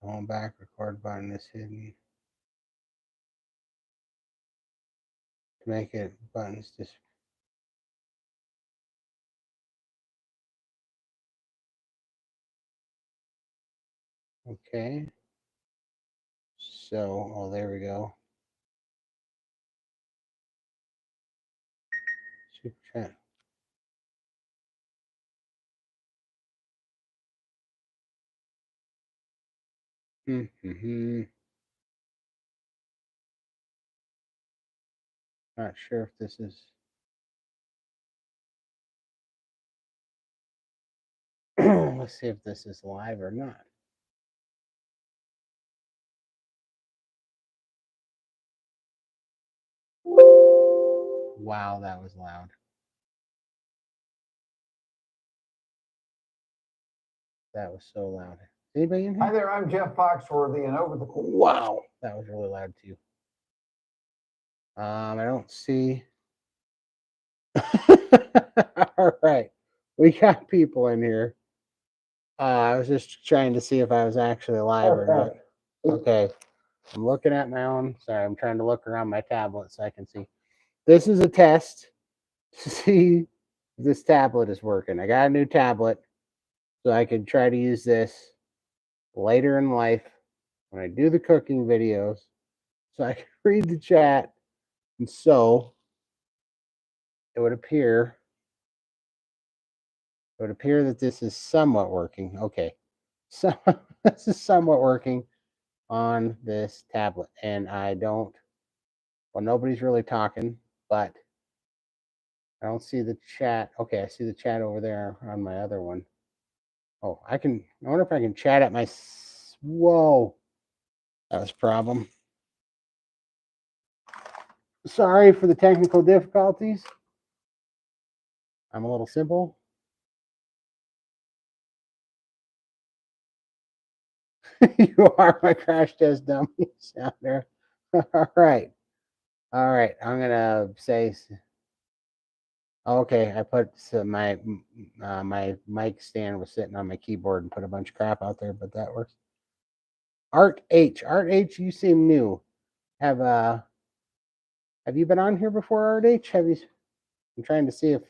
Going back, record button is hidden. To make it buttons just. Okay. So, oh, there we go. Super chat. Mm-hmm. Not sure if this is. Let's see if this is live or not. Wow, that was loud. That was so loud. Anybody in here? Hi there, I'm Jeff Foxworthy, and over the Wow, that was really loud too. I don't see. All right, we got people in here. I was just trying to see if I was actually live or not. Okay, I'm looking at my own. Sorry, I'm trying to look around my tablet so I can see. This is a test to see if this tablet is working. I got a new tablet, so I could try to use this later in life when I do the cooking videos, so I can read the chat. And so it would appear that this is somewhat working. Okay, so this is somewhat working on this tablet, and I don't. Well, nobody's really talking, but I don't see the chat. Okay, I see the chat over there on my other one. Oh, I can. I wonder if I can chat at my. Whoa, that was a problem. Sorry for the technical difficulties. I'm a little simple. You are my crash test dummy sounder. All right. All right. I'm going to say. Okay. I put my mic stand was sitting on my keyboard and put a bunch of crap out there, but that works. Art H. You seem new. Have you been on here before, Art H? Have you? I'm trying to see if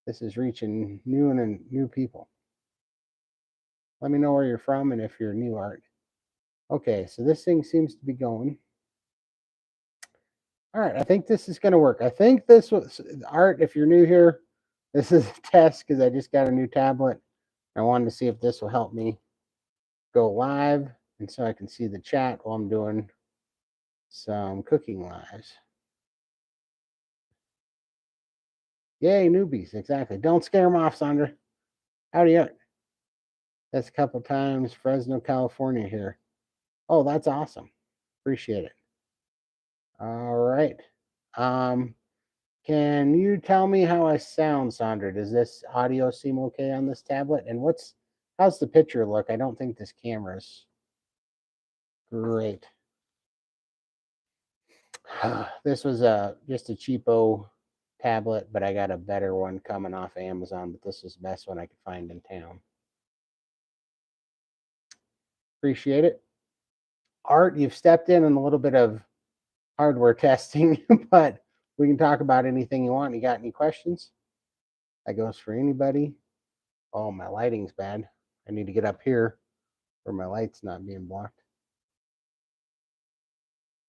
this is reaching new people. Let me know where you're from and if you're new, Art. Okay, so this thing seems to be going. All right, I think this is going to work. I think this was Art. If you're new here, this is a test because I just got a new tablet. I wanted to see if this will help me go live, and so I can see the chat while I'm doing some cooking lives. Yay, newbies! Exactly. Don't scare them off, Sandra. Howdy, Art. That's a couple times. Fresno, California here. Oh, that's awesome. Appreciate it. All right. Can you tell me how I sound, Sandra? Does this audio seem okay on this tablet? And how's the picture look? I don't think this camera's great. This was just a cheapo tablet, but I got a better one coming off Amazon, but this is the best one I could find in town. Appreciate it. Art, you've stepped in on a little bit of hardware testing, but we can talk about anything you want. You got any questions? That goes for anybody. Oh, my lighting's bad. I need to get up here where my light's not being blocked.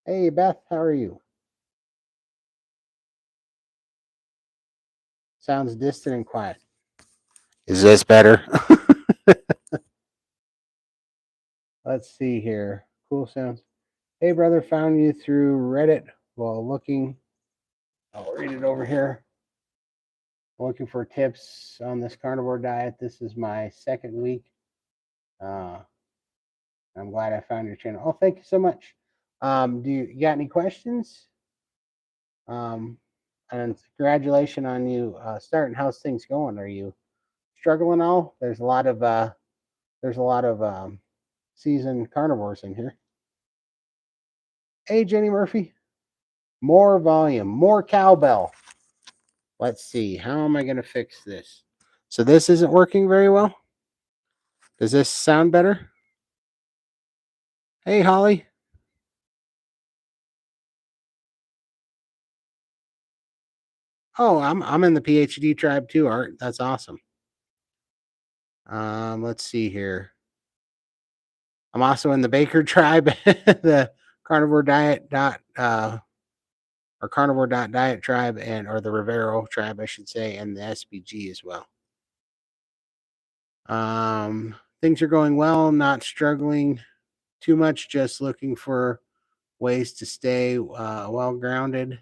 Hey, Beth, how are you? Sounds distant and quiet. Is this better? Let's see here. Cool sounds. Hey, brother, found you through Reddit while looking. I'll read it over here. Looking for tips on this carnivore diet. This is my second week. I'm glad I found your channel. Oh, thank you so much. Do you got any questions? And congratulations on you starting. How's things going? Are you struggling all? There's a lot of seasoned carnivores in here. Hey, Jenny Murphy. More volume, more cowbell. Let's see. How am I going to fix this? So this isn't working very well. Does this sound better? Hey, Holly. Oh, I'm in the PhD tribe too, Art. That's awesome. Let's see here. I'm also in the Baker tribe, the carnivore diet or carnivore diet tribe, and or the Rivero tribe, I should say, and the SBG as well. Things are going well, not struggling too much, just looking for ways to stay well grounded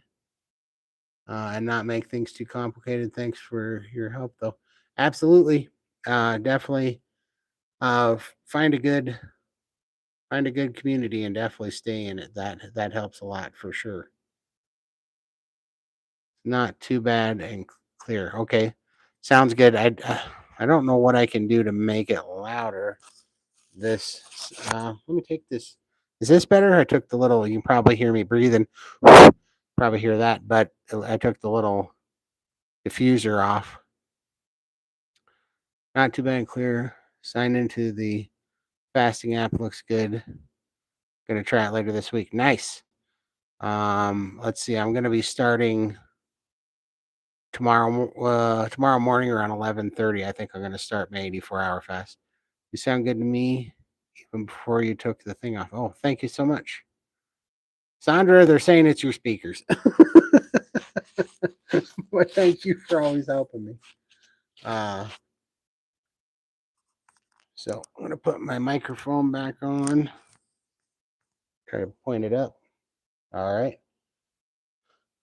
and not make things too complicated. Thanks for your help, though. Absolutely, definitely find a good community and definitely stay in it. That helps a lot for sure. Not too bad and clear. Okay, sounds good. I don't know what I can do to make it louder. This let me take this. Is this better? I took the little. You can probably hear me breathing. Probably hear that, but I took the little diffuser off. Not too bad and clear. Sign into the fasting app. Looks good. Gonna try it later this week. Nice. Let's see. I'm gonna be starting tomorrow morning around 11:30. I think I'm gonna start my 84-hour fast. You sound good to me even before you took the thing off. Oh, thank you so much. Sandra, they're saying it's your speakers. But thank you for always helping me. So I'm gonna put my microphone back on. Try to point it up. All right.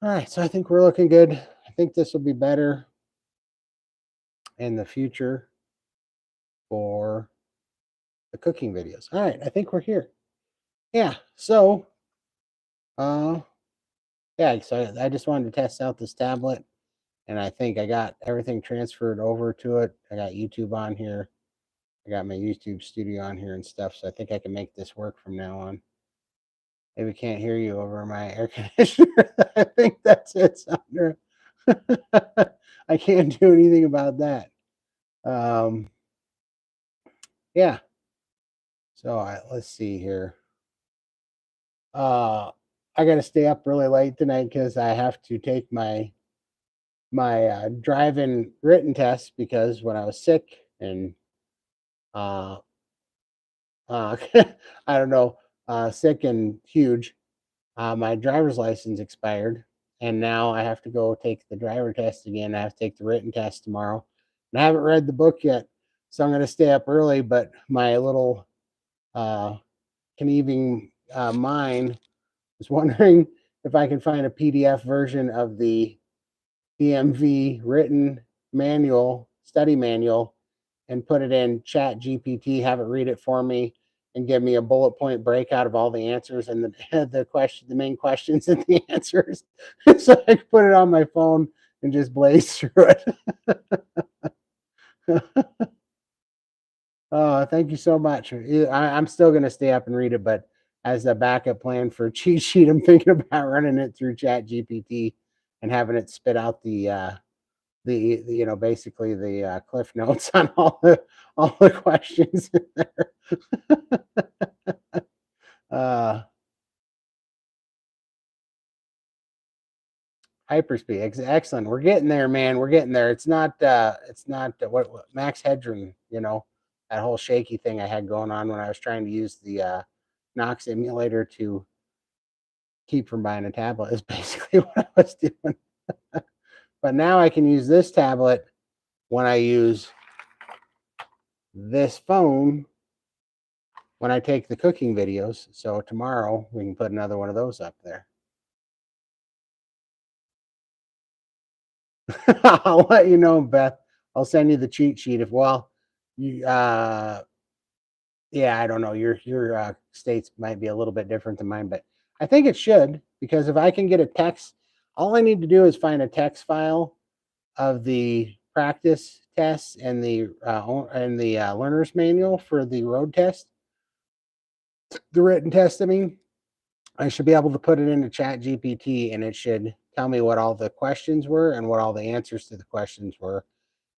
All right. So I think we're looking good. I think this will be better in the future for the cooking videos. All right. I think we're here. Yeah. So yeah, so I just wanted to test out this tablet, and I think I got everything transferred over to it. I got YouTube on here. I got my YouTube studio on here and stuff, so I think I can make this work from now on. Maybe can't hear you over my air conditioner. I think that's it, Sandra. I can't do anything about that. Um, yeah. So let's see here. I got to stay up really late tonight because I have to take my drive-in written test because when I was sick and uh, I don't know, sick and huge, my driver's license expired, and now I have to go take the driver test again. I have to take the written test tomorrow, and I haven't read the book yet, so I'm going to stay up early. But my little uh, conniving mind is wondering if I can find a PDF version of the DMV written manual, study manual, and put it in Chat GPT, have it read it for me, and give me a bullet point breakout of all the answers and the main questions and the answers, so I can put it on my phone and just blaze through it. Oh, thank you so much. I'm still going to stay up and read it, but as a backup plan for cheat sheet, I'm thinking about running it through Chat GPT and having it spit out the basically the cliff notes on all the questions in there. uh Hyperspeed, excellent. We're getting there, man. We're getting there. It's not what max headroom, that whole shaky thing I had going on when I was trying to use the Knox emulator to keep from buying a tablet is basically what I was doing. But now I can use this tablet when I use this phone when I take the cooking videos. So tomorrow we can put another one of those up there. I'll let you know, Beth. I'll send you the cheat sheet if you yeah, I don't know. Your states might be a little bit different than mine, but I think it should, because if I can get a text, all I need to do is find a text file of the practice tests and the learner's manual for the road test, the written test. I mean, I should be able to put it into Chat GPT, and it should tell me what all the questions were and what all the answers to the questions were,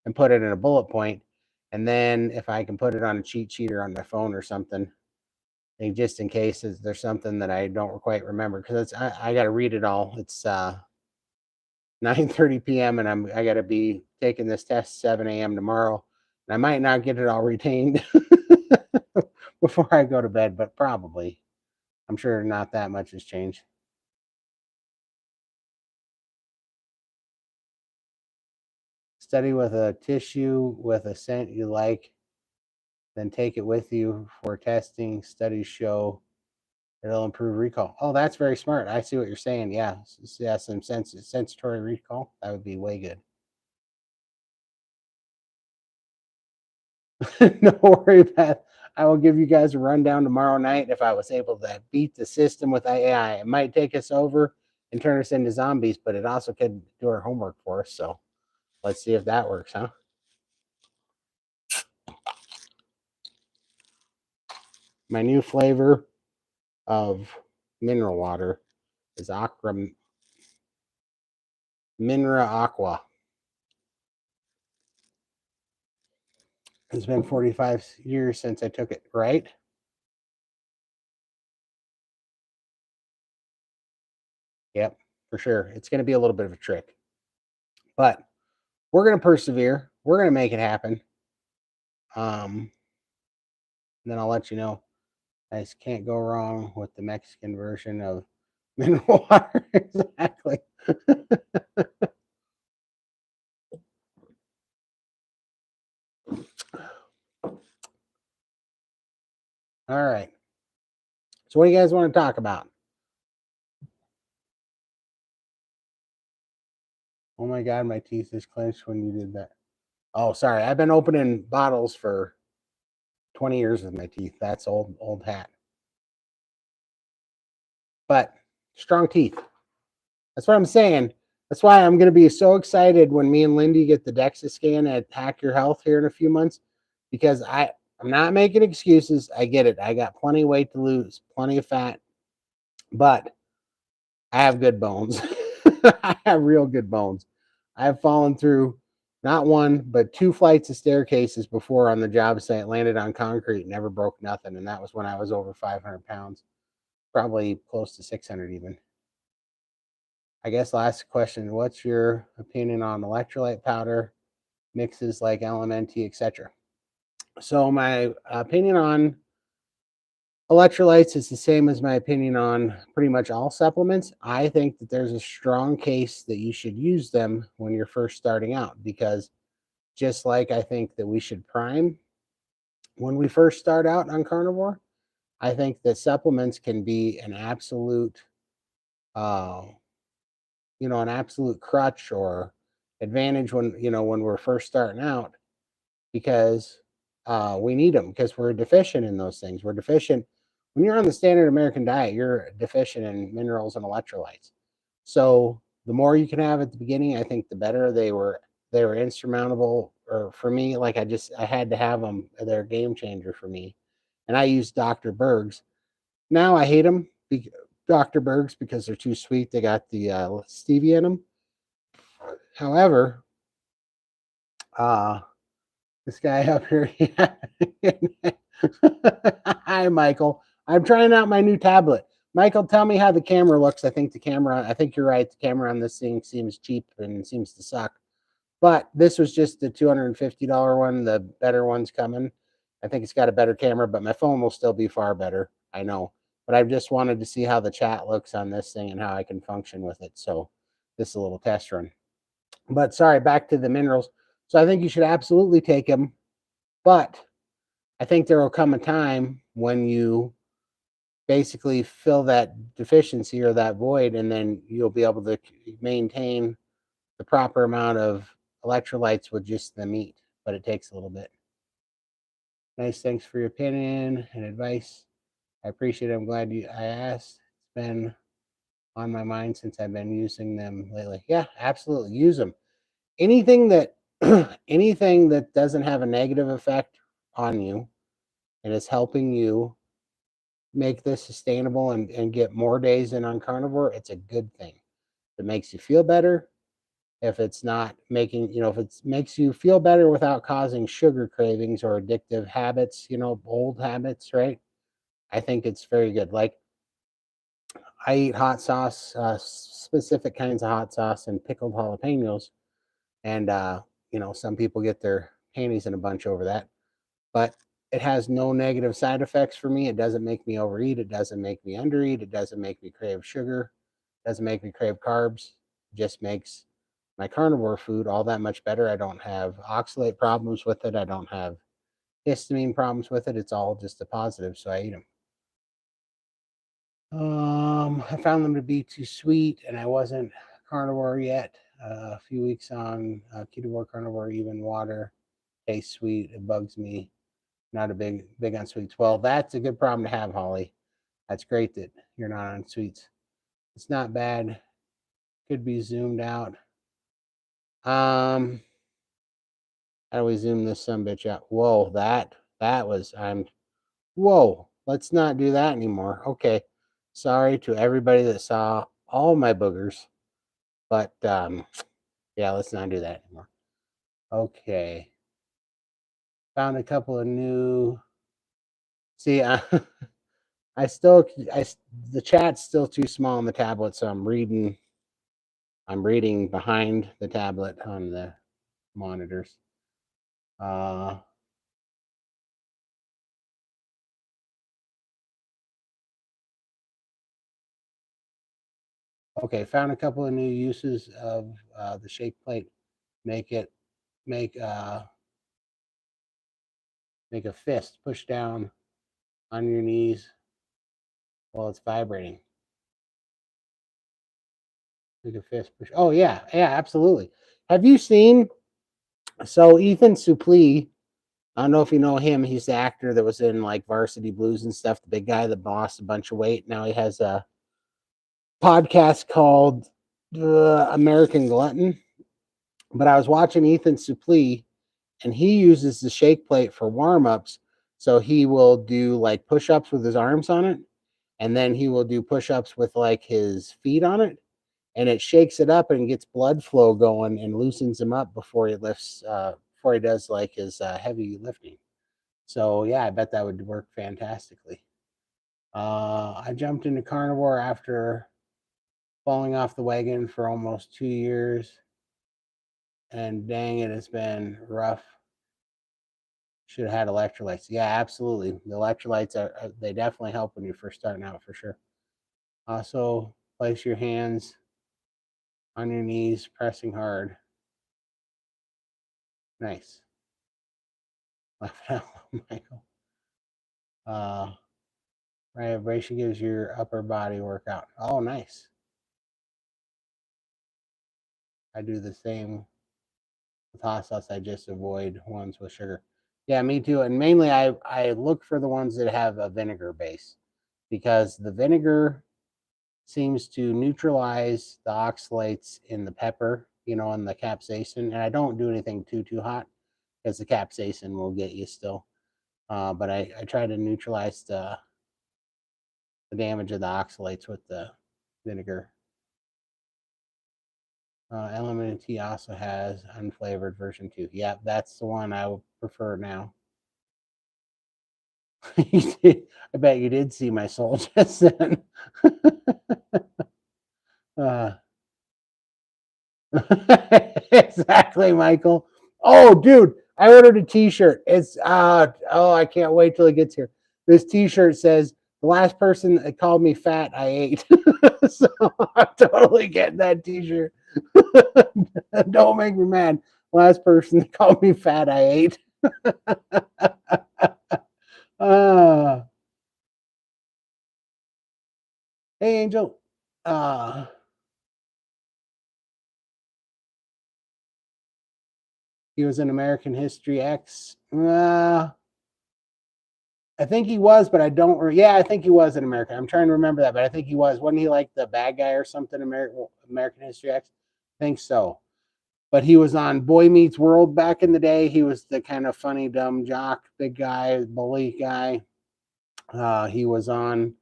and put it in a bullet point. And then if I can put it on a cheat sheet or on my phone or something, think just in case there's something that I don't quite remember, because I got to read it all. It's 9:30 p.m. and I got to be taking this test 7 a.m. tomorrow. And I might not get it all retained before I go to bed, but probably. I'm sure not that much has changed. Study with a tissue with a scent you like, then take it with you for testing. Studies show it'll improve recall. Oh, that's very smart. I see what you're saying. Yeah, yeah, some sensory recall. That would be way good. No worry about it. I will give you guys a rundown tomorrow night if I was able to beat the system with AI. It might take us over and turn us into zombies, but it also could do our homework for us. So let's see if that works, huh? My new flavor of mineral water is Minra Aqua. It's been 45 years since I took it, right? Yep, for sure. It's going to be a little bit of a trick, but we're going to persevere. We're going to make it happen. Then I'll let you know. I just can't go wrong with the Mexican version of mineral water. Exactly. All right. So, what do you guys want to talk about? Oh my God, my teeth is clenched when you did that. Oh, sorry. I've been opening bottles for 20 years with my teeth. That's old hat. But strong teeth. That's what I'm saying. That's why I'm going to be so excited when me and Lindy get the DEXA scan at Hack Your Health here in a few months, because I'm not making excuses. I get it. I got plenty of weight to lose, plenty of fat, but I have good bones. I have real good bones. I have fallen through not one, but two flights of staircases before on the job site, landed on concrete, never broke nothing. And that was when I was over 500 pounds, probably close to 600 even. I guess last question, what's your opinion on electrolyte powder mixes like LMNT, etc.? So my opinion on electrolytes is the same as my opinion on pretty much all supplements. I think that there's a strong case that you should use them when you're first starting out, because just like I think that we should prime when we first start out on carnivore, I think that supplements can be an absolute uh, an absolute crutch or advantage when when we're first starting out, because we need them because we're deficient in those things. We're deficient when you're on the standard American diet. You're deficient in minerals and electrolytes. So the more you can have at the beginning, I think the better. They were insurmountable, or for me, like I had to have them. They're a game changer for me. And I use Dr. Berg's. Now I hate them, Dr. Berg's, because they're too sweet. They got the stevia in them. However, uh, this guy up here. Hi, Michael. I'm trying out my new tablet. Michael, tell me how the camera looks. I think you're right. The camera on this thing seems cheap and seems to suck. But this was just the $250 one. The better one's coming. I think it's got a better camera, but my phone will still be far better. I know. But I just wanted to see how the chat looks on this thing and how I can function with it. So this is a little test run. But sorry, back to the minerals. So I think you should absolutely take them. But I think there will come a time when you basically fill that deficiency or that void, and then you'll be able to maintain the proper amount of electrolytes with just the meat. But it takes a little bit. Nice. Thanks for your opinion and advice. I appreciate it. I'm glad I asked. It's been on my mind since I've been using them lately. Yeah, absolutely. Use them. Anything that anything that doesn't have a negative effect on you and is helping you make this sustainable and get more days in on carnivore, it's a good thing. If it makes you feel better, if it's not making, if it makes you feel better without causing sugar cravings or addictive habits, old habits, right? I think it's very good. Like I eat hot sauce, specific kinds of hot sauce, and pickled jalapenos, and some people get their panties in a bunch over that, but it has no negative side effects for me. It doesn't make me overeat. It doesn't make me undereat. It doesn't make me crave sugar. It doesn't make me crave carbs. It just makes my carnivore food all that much better. I don't have oxalate problems with it. I don't have histamine problems with it. It's all just a positive, so I eat them. I found them to be too sweet, and I wasn't carnivore yet. A few weeks on keto carnivore, even water tastes sweet. It bugs me. Not a big on sweets. Well, that's a good problem to have, Holly. That's great that you're not on sweets. It's not bad. Could be zoomed out. How do we zoom this son bitch out? Whoa, that was whoa. Let's not do that anymore. Okay. Sorry to everybody that saw all my boogers, but yeah, let's not do that anymore. Okay. Found a couple of new. See, the chat's still too small on the tablet, so I'm reading behind the tablet on the monitors. Okay, found a couple of new uses of the shake plate. Make a fist, push down on your knees while it's vibrating. Make a fist push. Oh yeah, absolutely. Have you seen? So Ethan Suplee, I don't know if you know him. He's the actor that was in like Varsity Blues and stuff. The big guy that lost a bunch of weight. Now he has a podcast called American Glutton. But I was watching Ethan Suplee, and he uses the shake plate for warm ups. So he will do like push ups with his arms on it, and then he will do push ups with like his feet on it, and it shakes it up and gets blood flow going and loosens him up before he lifts, before he does like his heavy lifting. So yeah, I bet that would work fantastically. I jumped into carnivore after falling off the wagon for almost 2 years, and dang it, it's been rough. Should have had electrolytes. Yeah, absolutely. The electrolytes they definitely help when you're first starting out for sure. Also, place your hands on your knees, pressing hard. Nice. Laugh it out, Michael. Right, vibration gives your upper body workout. Oh, nice. I do the same with hot sauce. I just avoid ones with sugar. Yeah, me too. And mainly, I look for the ones that have a vinegar base, because the vinegar seems to neutralize the oxalates in the pepper, and the capsaicin. And I don't do anything too hot, because the capsaicin will get you still. But I try to neutralize the damage of the oxalates with the vinegar. Element tea also has unflavored version too. Yeah, that's the one I would prefer now. I bet you did see my soul just then. uh, exactly, Michael. Oh, dude, I ordered a T-shirt. It's I can't wait till it gets here. This T-shirt says, "The last person that called me fat, I ate." So I'm totally getting that T-shirt. Don't make me mad. Last person that called me fat, I ate. uh, hey, Angel. Uh, he was in American History X. I think he was, but I don't. Yeah, I think he was in America. I'm trying to remember that, but I think he was. Wasn't he like the bad guy or something? American History X. I think so. But he was on Boy Meets World back in the day. He was the kind of funny, dumb jock, big guy, bully guy. He was on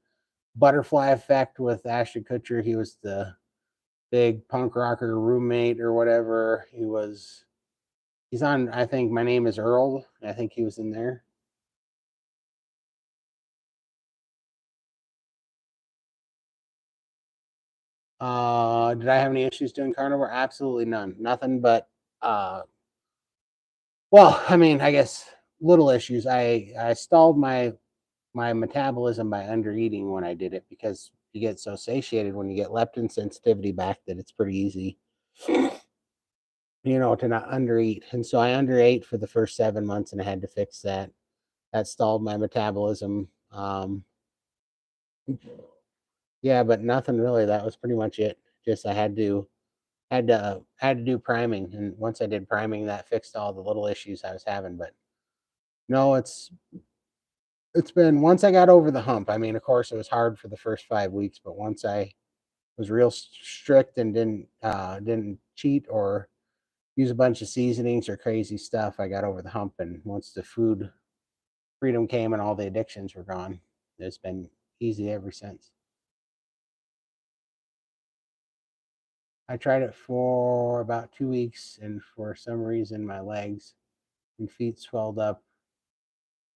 Butterfly Effect with Ashton Kutcher. He was the big punk rocker roommate or whatever. He's on, I think, My Name is Earl. I think he was in there. Did I have any issues doing carnivore? Absolutely none. Nothing but well, I mean, I guess little issues. I stalled my metabolism by under eating when I did it because you get so satiated when you get leptin sensitivity back that it's pretty easy, to not undereat. And so I underate for the first 7 months and I had to fix that. That stalled my metabolism. Yeah, but nothing really. That was pretty much it. Just I had to do priming, and once I did priming, that fixed all the little issues I was having. But no, it's been once I got over the hump. I mean, of course, it was hard for the first 5 weeks, but once I was real strict and didn't cheat or use a bunch of seasonings or crazy stuff, I got over the hump. And once the food freedom came and all the addictions were gone, it's been easy ever since. I tried it for about 2 weeks, and for some reason, my legs and feet swelled up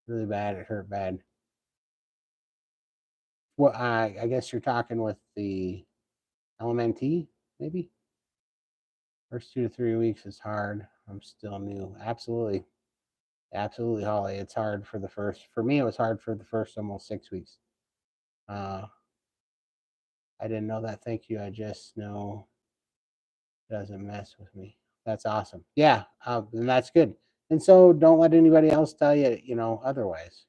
really bad. It hurt bad. Well, I guess you're talking with the LMNT, maybe. First 2 to 3 weeks is hard. I'm still new. Absolutely, absolutely, Holly. It's hard for the first. For me, it was hard for the first almost 6 weeks. Uh, I didn't know that. Thank you. I just know it doesn't mess with me. That's awesome. Yeah, and that's good. And so don't let anybody else tell you, otherwise.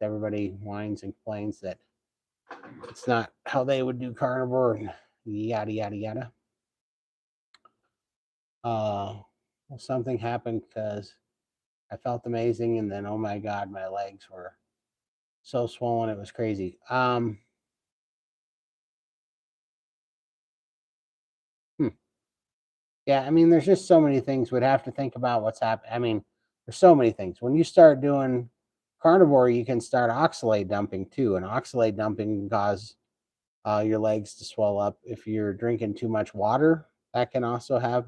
Everybody whines and complains that it's not how they would do carnivore and yada yada yada. Well, something happened because I felt amazing, and then oh my god, my legs were so swollen it was crazy. Hmm. Yeah, I mean, there's just so many things. We'd have to think about what's happening. I mean, there's so many things. When you start doing carnivore, you can start oxalate dumping too, and oxalate dumping can cause your legs to swell up. If you're drinking too much water, that can also have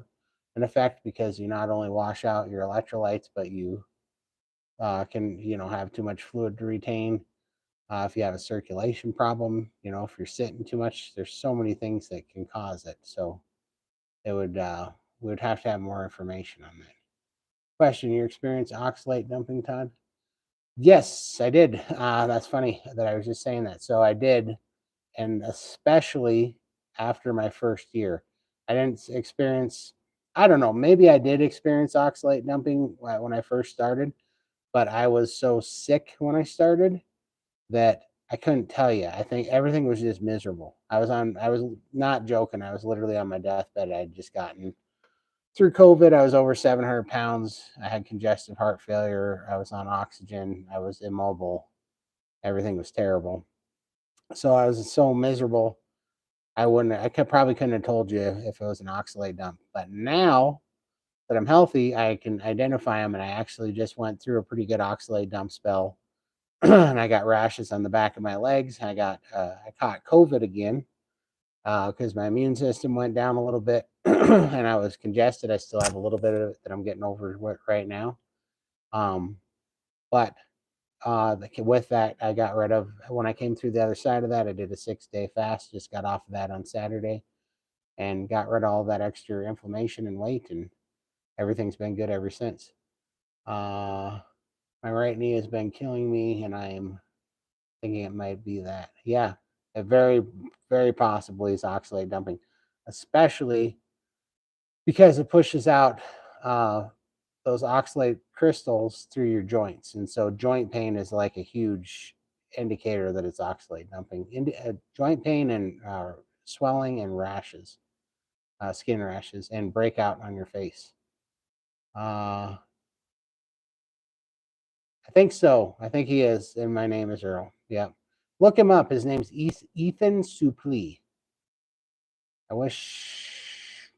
an effect because you not only wash out your electrolytes, but you can have too much fluid to retain. If you have a circulation problem, if you're sitting too much, there's so many things that can cause it. So it would we would have to have more information on that. Question: You experienced oxalate dumping, Todd? Yes, I did. That's funny that I was just saying that. So I did, and especially after my first year, I didn't experience. I don't know. Maybe I did experience oxalate dumping when I first started, but I was so sick when I started that I couldn't tell you. I think everything was just miserable. I was not joking. I was literally on my deathbed. I had just gotten through COVID. I was over 700 pounds. I had congestive heart failure. I was on oxygen. I was immobile. Everything was terrible. So I was so miserable. Probably couldn't have told you if it was an oxalate dump. But now that I'm healthy, I can identify them. And I actually just went through a pretty good oxalate dump spell. And I got rashes on the back of my legs. I caught COVID again because my immune system went down a little bit and I was congested. I still have a little bit of it that I'm getting over right now. Um, but with that, I got rid of, when I came through the other side of that, I did a 6-day fast, just got off of that on Saturday and got rid of all that extra inflammation and weight, and everything's been good ever since. My right knee has been killing me, and I'm thinking it might be that. Yeah, it very, very possibly is oxalate dumping, especially because it pushes out those oxalate crystals through your joints. And so joint pain is like a huge indicator that it's oxalate dumping. Joint pain and swelling and rashes, skin rashes, and breakout on your face. I think so. I think he is. And my name is Earl. Yeah. Look him up. His name's Ethan Suplee. I wish,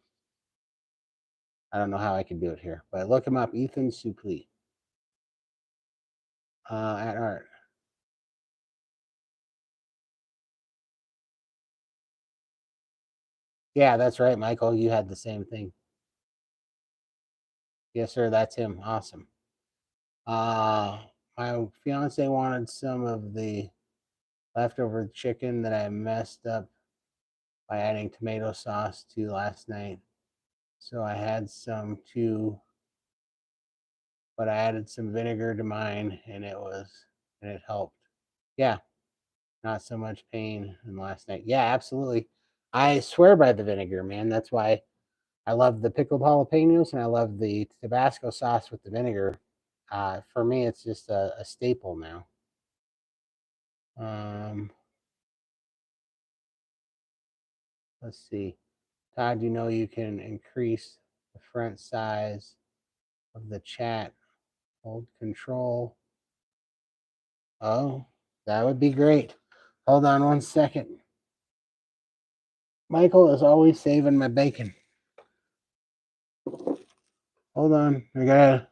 I don't know how I can do it here, but look him up, Ethan Suplee. At art. Yeah, that's right, Michael. You had the same thing. Yes, sir. That's him. Awesome. Uh, my fiance wanted some of the leftover chicken that I messed up by adding tomato sauce to last night. So I had some too, but I added some vinegar to mine and it helped. Yeah, not so much pain in last night. Yeah, absolutely. I swear by the vinegar, man. That's why I love the pickled jalapenos and I love the Tabasco sauce with the vinegar. For me, it's just a staple now. Let's see. Todd, you know you can increase the front size of the chat. Hold control. Oh, that would be great. Hold on one second. Michael is always saving my bacon. Hold on. I got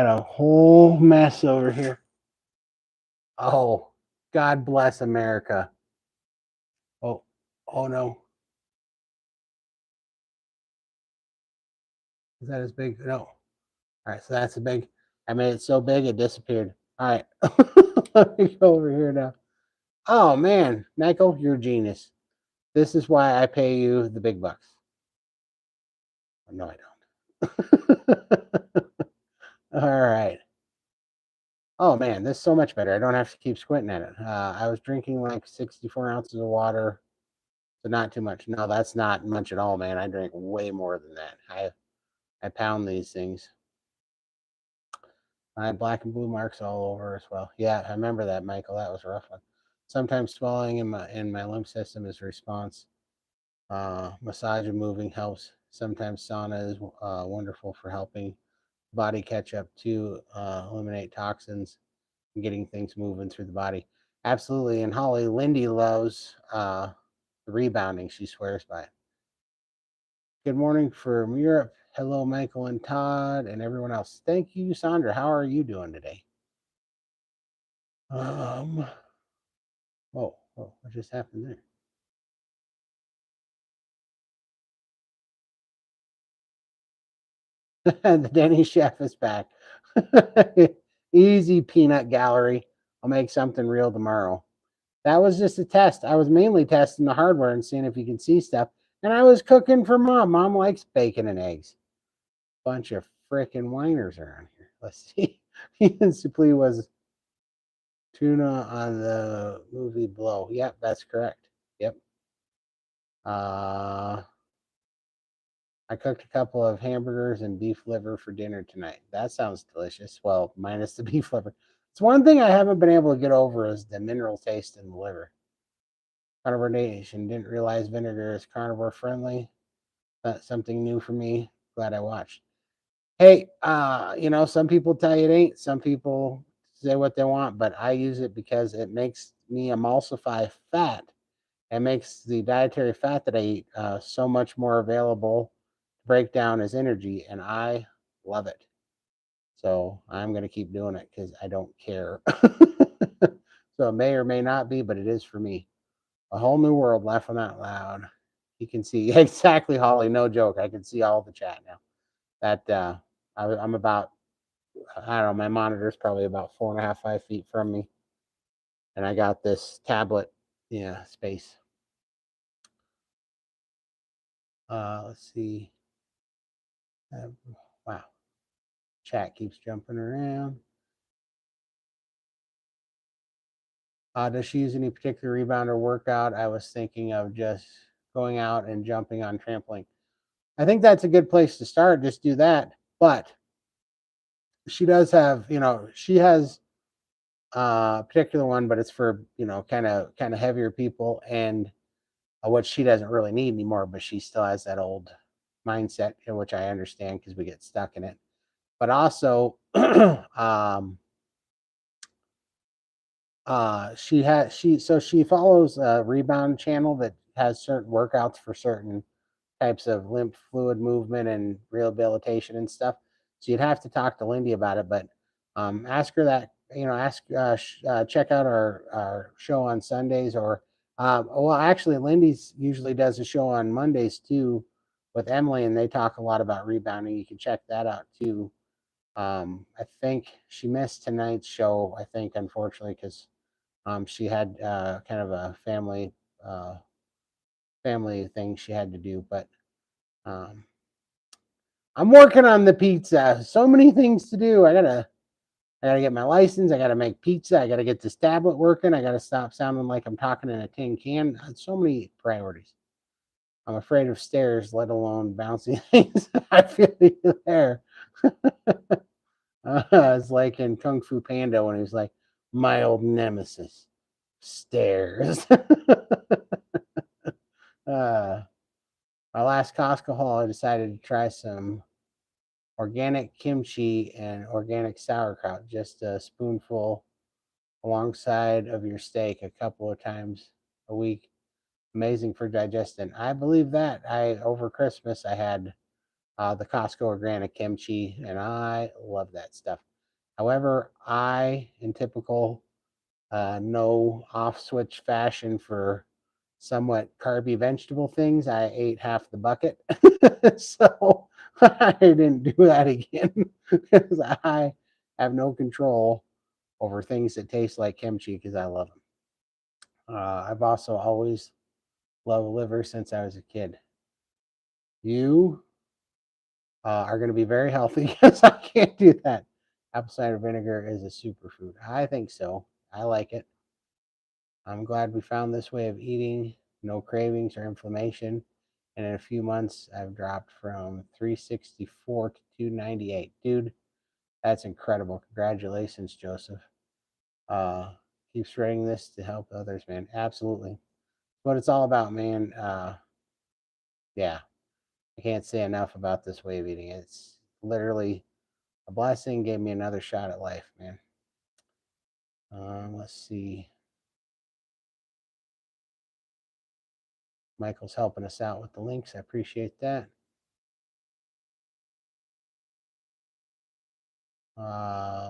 a whole mess over here. Oh, God bless America. Oh, oh no. Is that as big? No. All right, so that's a big. I made it so big it disappeared. All right. Let me go over here now. Oh man, Michael, you're a genius. This is why I pay you the big bucks. No, I don't. All right. Oh man, this is so much better. I don't have to keep squinting at it. I was drinking like 64 ounces of water, so not too much. No, that's not much at all, man. I drink way more than that. I pound these things. I had black and blue marks all over as well. Yeah, I remember that, Michael. That was a rough one. Sometimes swelling in my lymph system is a response. Massage and moving helps. Sometimes sauna is wonderful for helping body catch up to eliminate toxins and getting things moving through the body. Absolutely. And Holly, Lindy loves the rebounding. She swears by it. Good morning from Europe. Hello, Michael and Todd and everyone else. Thank you, Sandra. How are you doing today? Oh, what just happened there? The Denny chef is back. Easy, peanut gallery. I'll make something real tomorrow. That was just a test. I was mainly testing the hardware and seeing if you can see stuff. And I was cooking for mom. Mom likes bacon and eggs. Bunch of frickin' whiners around here. Let's see. Ian Suplee was tuna on the movie Blow. Yep, that's correct. Yep. I cooked a couple of hamburgers and beef liver for dinner tonight. That sounds delicious. Well, minus the beef liver. It's one thing I haven't been able to get over is the mineral taste in the liver. Carnivore Nation didn't realize vinegar is carnivore friendly. That's something new for me. Glad I watched. Hey, some people tell you it ain't. Some people say what they want, but I use it because it makes me emulsify fat and makes the dietary fat that I eat so much more available to break down as energy, and I love it. So I'm going to keep doing it because I don't care. So it may or may not be, but it is for me. A whole new world, laughing out loud. You can see exactly, Holly. No joke. I can see all the chat now. That I'm about, I don't know, my monitor is probably about 4.5, 5 feet from me. And I got this tablet, space. Let's see. Wow. Chat keeps jumping around. Does she use any particular rebounder workout? I was thinking of just going out and jumping on trampoline. I think that's a good place to start. Just do that. But she does have, she has a particular one, but it's for, kind of heavier people and what she doesn't really need anymore, but she still has that old mindset, which I understand because we get stuck in it. But also, she follows a rebound channel that has certain workouts for certain types of lymph fluid movement and rehabilitation and stuff. So you'd have to talk to Lindy about it, but ask her that, check out our show on Sundays or, well, actually, Lindy's usually does a show on Mondays too with Emily, and they talk a lot about rebounding. You can check that out too. I think she missed tonight's show, I think, unfortunately, because she had kind of a family family thing she had to do. But I'm working on the pizza. So many things to do. I gotta get my license. I gotta make pizza. I gotta get this tablet working. I gotta stop sounding like I'm talking in a tin can. So many priorities. I'm afraid of stairs, let alone bouncy things. I feel you there. It's like in Kung Fu Panda when he was like, my old nemesis, stairs. My last Costco haul, I decided to try some organic kimchi and organic sauerkraut, just a spoonful alongside of your steak a couple of times a week. Amazing for digestion. I believe that. Over Christmas I had the Costco organic kimchi, and I love that stuff. However, in typical no off switch fashion for somewhat carby vegetable things, I ate half the bucket. So I didn't do that again because I have no control over things that taste like kimchi because I love them. I've also always loved liver since I was a kid. You are going to be very healthy because I can't do that. Apple cider vinegar is a superfood. I think so. I like it. I'm glad we found this way of eating, no cravings or inflammation. And in a few months, I've dropped from 364 to 298. Dude, that's incredible. Congratulations, Joseph. Keep spreading this to help others, man. Absolutely. What it's all about, man. Yeah, I can't say enough about this way of eating. It's literally a blessing. Gave me another shot at life, man. Let's see. Michael's helping us out with the links. I appreciate that.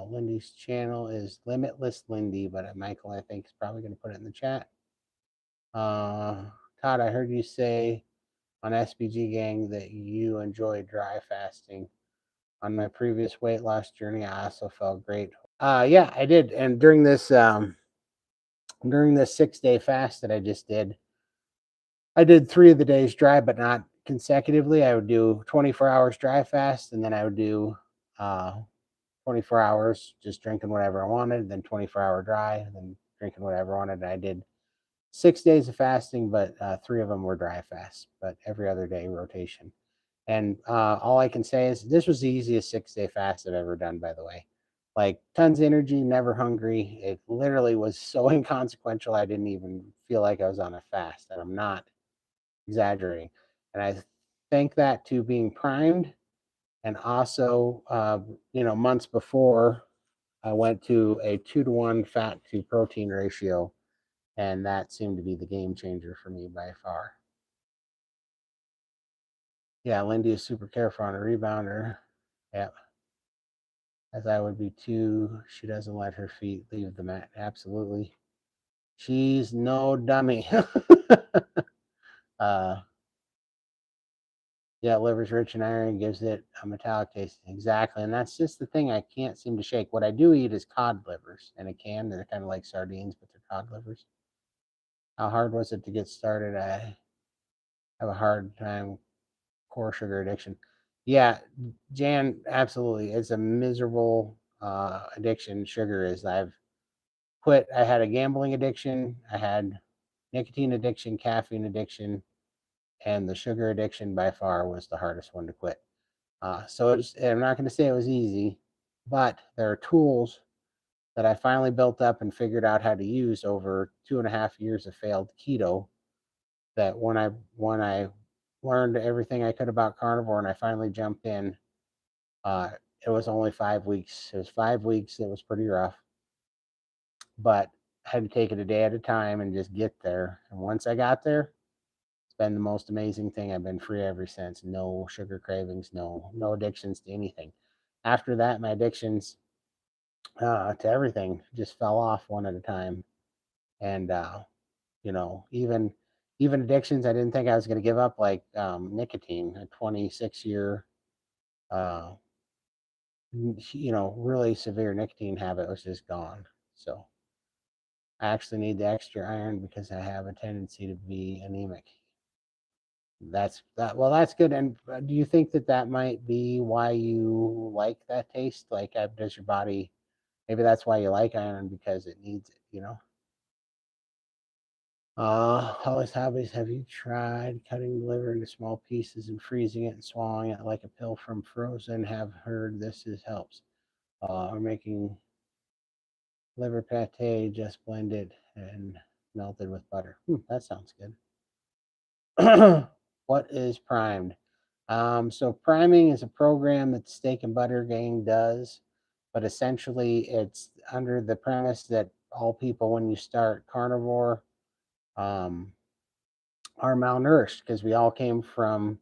Lindy's channel is Limitless Lindy, but Michael, I think, is probably going to put it in the chat. Todd, I heard you say on SBG Gang that you enjoy dry fasting. On my previous weight loss journey, I also felt great. Yeah, I did. And during this 6-day fast that I just did, I did 3 of the days dry, but not consecutively. I would do 24 hours dry fast, and then I would do 24 hours just drinking whatever I wanted, then 24-hour dry, and then drinking whatever I wanted. And I did 6 days of fasting, but 3 of them were dry fasts, but every other day rotation. And all I can say is this was the easiest 6-day fast I've ever done, by the way. Like tons of energy, never hungry. It literally was so inconsequential. I didn't even feel like I was on a fast, and I'm not exaggerating. And I think that to being primed, and also, months before, I went to a 2-to-1 fat to protein ratio, and that seemed to be the game changer for me by far. Yeah, Lindy is super careful on a rebounder. Yeah. As I would be too. She doesn't let her feet leave the mat. Absolutely. She's no dummy. uh, yeah, liver's rich in iron, gives it a metallic taste. Exactly. And that's just the thing I can't seem to shake. What I do eat is cod livers in a can. They're kind of like sardines, but they're cod livers. How hard was it to get started? I have a hard time. Core sugar addiction. Yeah, Jan, absolutely. It's a miserable addiction. Sugar is. I had a gambling addiction. I had nicotine addiction, caffeine addiction, and the sugar addiction by far was the hardest one to quit. I'm not going to say it was easy, but there are tools that I finally built up and figured out how to use over 2.5 years of failed keto. That when I learned everything I could about carnivore and I finally jumped in, it was only 5 weeks. It was 5 weeks. It was pretty rough, but I had to take it a day at a time and just get there. And once I got there, it's been the most amazing thing. I've been free ever since. No sugar cravings, no addictions to anything. After that, my addictions to everything just fell off one at a time. And even addictions I didn't think I was going to give up, like nicotine. A 26-year, really severe nicotine habit was just gone. So I actually need the extra iron because I have a tendency to be anemic. That's that. Well, that's good. And do you think that that might be why you like that taste? Like, does your body? Maybe that's why you like iron because it needs it. You know. Always hobbies. Have you tried cutting the liver into small pieces and freezing it and swallowing it like a pill from frozen? Have heard this is helps. Or making liver pate, just blended and melted with butter. That sounds good. What is primed? So priming is a program that the Steak and Butter Gang does, but essentially it's under the premise that all people, when you start carnivore, um, are malnourished because we all came from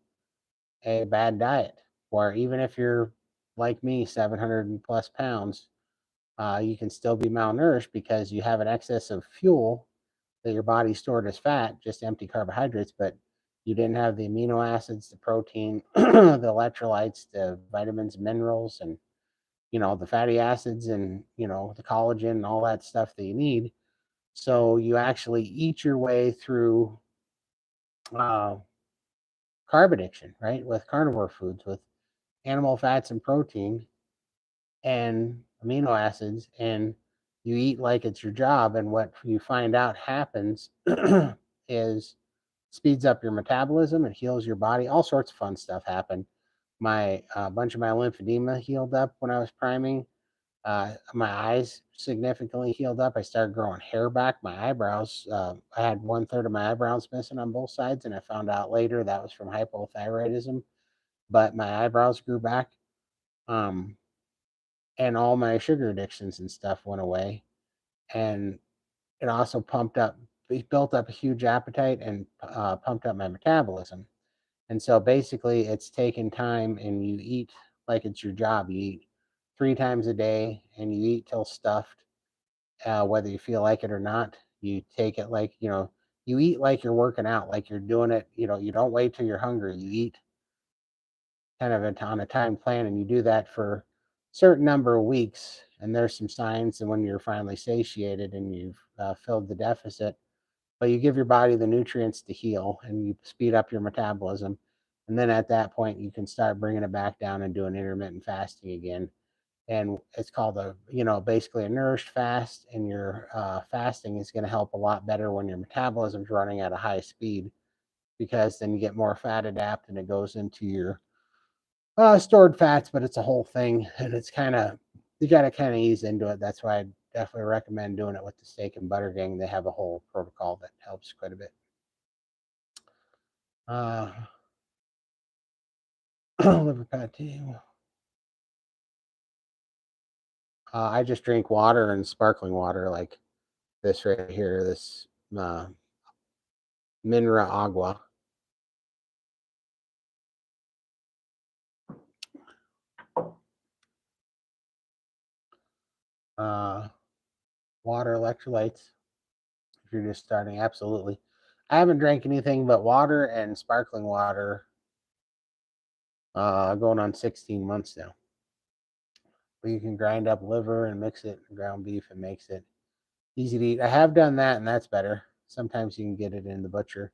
a bad diet. Where even if you're like me, 700 plus pounds, you can still be malnourished because you have an excess of fuel that your body stored as fat, just empty carbohydrates, but you didn't have the amino acids, the protein, the electrolytes, the vitamins, minerals, and the fatty acids and the collagen and all that stuff that you need. So you actually eat your way through uh, carb addiction, right? With carnivore foods, with animal fats and protein and amino acids, and you eat like it's your job. And what you find out happens is speeds up your metabolism, it heals your body. All sorts of fun stuff happen. My bunch of my lymphedema healed up when I was priming. My eyes significantly healed up. I started growing hair back. My eyebrows, I had 1/3 of my eyebrows missing on both sides, and I found out later that was from hypothyroidism. But my eyebrows grew back, um, and all my sugar addictions and stuff went away. And it also built up a huge appetite and pumped up my metabolism. And so basically, it's taken time, and you eat like it's your job. You eat 3 times a day, and you eat till stuffed, whether you feel like it or not. You take it like, you eat like you're working out, like you're doing it. You don't wait till you're hungry. You eat kind of on a time plan, and you do that for a certain number of weeks. And there's some signs, and when you're finally satiated and you've filled the deficit, but you give your body the nutrients to heal and you speed up your metabolism. And then at that point, you can start bringing it back down and doing intermittent fasting again. And it's called basically a nourished fast. And your fasting is going to help a lot better when your metabolism's running at a high speed, because then you get more fat adapt and it goes into your stored fats, but it's a whole thing. And it's you got to kind of ease into it. That's why I definitely recommend doing it with the Steak and Butter Gang. They have a whole protocol that helps quite a bit. Liver pate. I just drink water and sparkling water like this right here, this Minra Agua. Uh, Water, electrolytes. If you're just starting, absolutely. I haven't drank anything but water and sparkling water going on 16 months now. But you can grind up liver and mix it, ground beef, and makes it easy to eat. I have done that, and that's better. Sometimes you can get it in the butcher.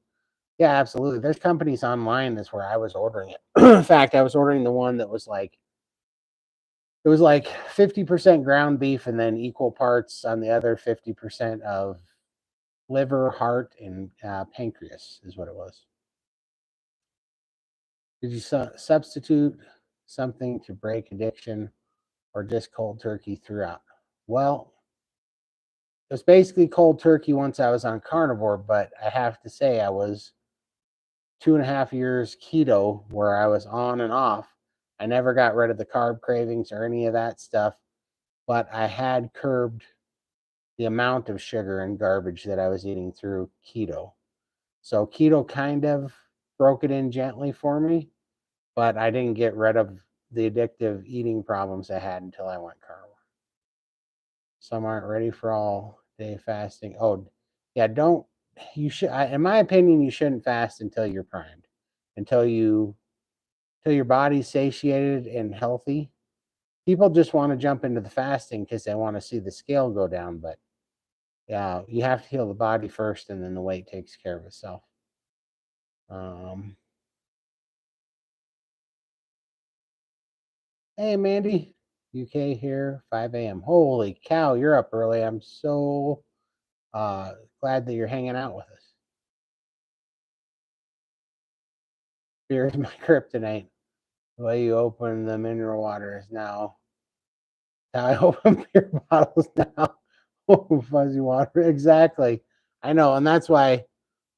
Yeah, absolutely. There's companies online that's where I was ordering it. In fact, I was ordering the one that was like, it was like 50% ground beef and then equal parts on the other 50% of liver, heart, and pancreas is what it was. Did you substitute something to break addiction or just cold turkey throughout? Well, it was basically cold turkey once I was on carnivore, but I have to say I was 2.5 years keto where I was on and off. I never got rid of the carb cravings or any of that stuff, but I had curbed the amount of sugar and garbage that I was eating through keto. So keto kind of broke it in gently for me, but I didn't get rid of the addictive eating problems I had until I went carnivore. Some aren't ready for all day fasting. Oh, yeah, don't you should in my opinion you shouldn't fast until you're primed. Until your body's satiated and healthy. People just want to jump into the fasting because they want to see the scale go down, but yeah, you have to heal the body first, and then the weight takes care of itself. Um, Hey, Mandy, UK here, 5 a.m. Holy cow, you're up early. I'm so glad that you're hanging out with us. Beer is my kryptonite. The way you open the mineral water is now how I open beer bottles now. Oh, fuzzy water. Exactly. I know. And that's why,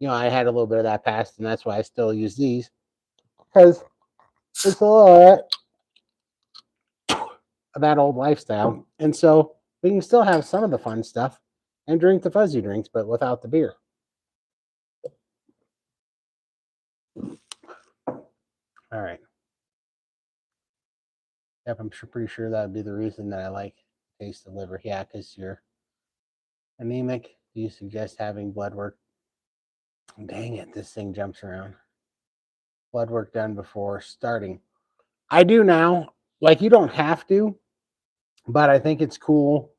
I had a little bit of that past, and that's why I still use these because it's a lot of that old lifestyle. And so we can still have some of the fun stuff and drink the fuzzy drinks, but without the beer. All right. Yep, I'm pretty sure that would be the reason that I like taste of liver. Yeah, because you're anemic. Do you suggest having blood work? Dang it, this thing jumps around. Blood work done before starting. I do now. Like, you don't have to, but I think it's cool.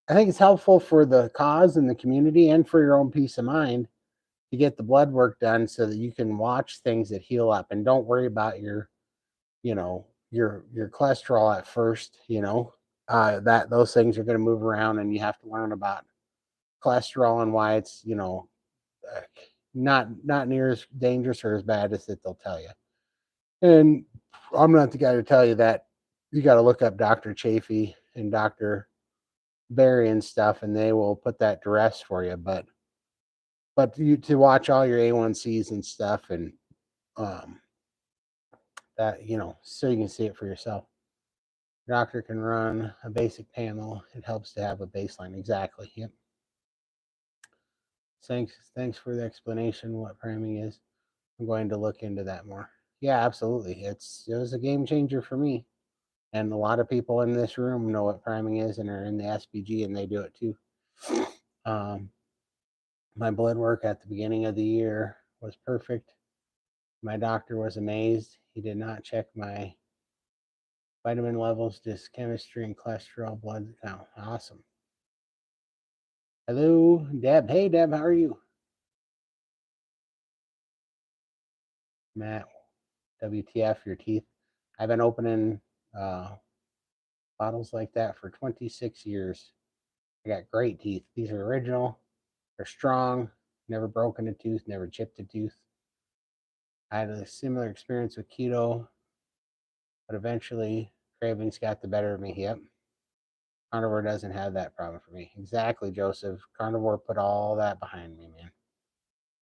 I think it's helpful for the cause and the community and for your own peace of mind to get the blood work done so that you can watch things that heal up and don't worry about your cholesterol at first, that those things are going to move around, and you have to learn about cholesterol and why it's uh, not near as dangerous or as bad as that they'll tell you. And I'm not the guy to tell you that. You got to look up Dr. Chafee and Dr. Barry and stuff, and they will put that to rest for you. But you to watch all your A1Cs and stuff, and um, that so you can see it for yourself. Doctor can run a basic panel. It helps to have a baseline. Exactly. Yep. Thanks for the explanation. What priming is? I'm going to look into that more. Yeah, absolutely. It was a game changer for me, and a lot of people in this room know what priming is and are in the SBG, and they do it too. Um, my blood work at the beginning of the year was perfect. My doctor was amazed. He did not check my vitamin levels, just chemistry and cholesterol, blood count. Awesome. Hello, Deb. Hey, Deb, how are you? Matt, WTF, your teeth. I've been opening bottles like that for 26 years. I got great teeth. These are original. They're strong. Never broken a tooth, never chipped a tooth. I had a similar experience with keto, but eventually cravings got the better of me. Yep. Carnivore doesn't have that problem for me. Exactly, Joseph. Carnivore put all that behind me, man.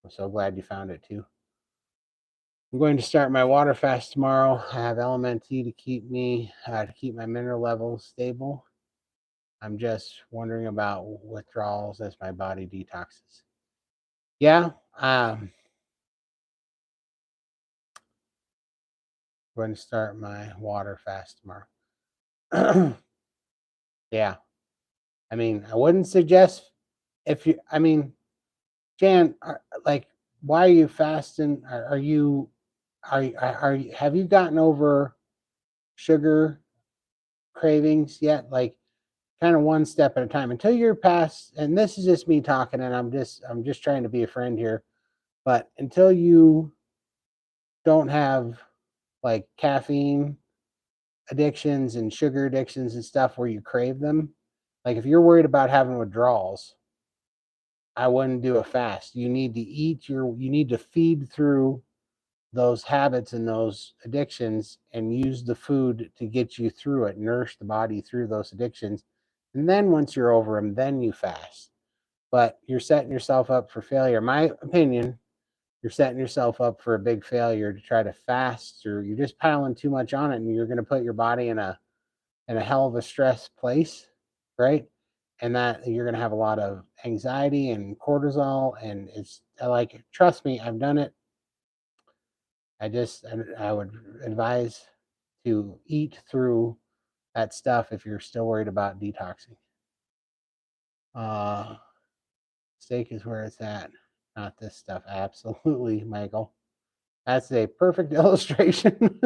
I'm so glad you found it too. I'm going to start my water fast tomorrow. I have LMNT to keep my mineral levels stable. I'm just wondering about withdrawals as my body detoxes. Yeah, I'm going to start my water fast tomorrow. Yeah, I mean, I wouldn't suggest if you. I mean, Jan, like, why are you fasting? Are you? Are you? Have you gotten over sugar cravings yet? Like, kind of one step at a time until you're past. And this is just me talking, and I'm just trying to be a friend here. But until you don't have like caffeine addictions and sugar addictions and stuff where you crave them, like if you're worried about having withdrawals, I wouldn't do a fast. You need to you need to feed through those habits and those addictions and use the food to get you through it, nourish the body through those addictions. And then once you're over them, then you fast. But you're setting yourself up for failure. My opinion, you're setting yourself up for a big failure to try to fast, or you're just piling too much on it, and you're going to put your body in a hell of a stress place, right? And that you're going to have a lot of anxiety and cortisol, and it's like, trust me, I've done it. I would advise to eat through that stuff if you're still worried about detoxing. Uh, Steak is where it's at, not this stuff. Absolutely, Michael. That's a perfect illustration.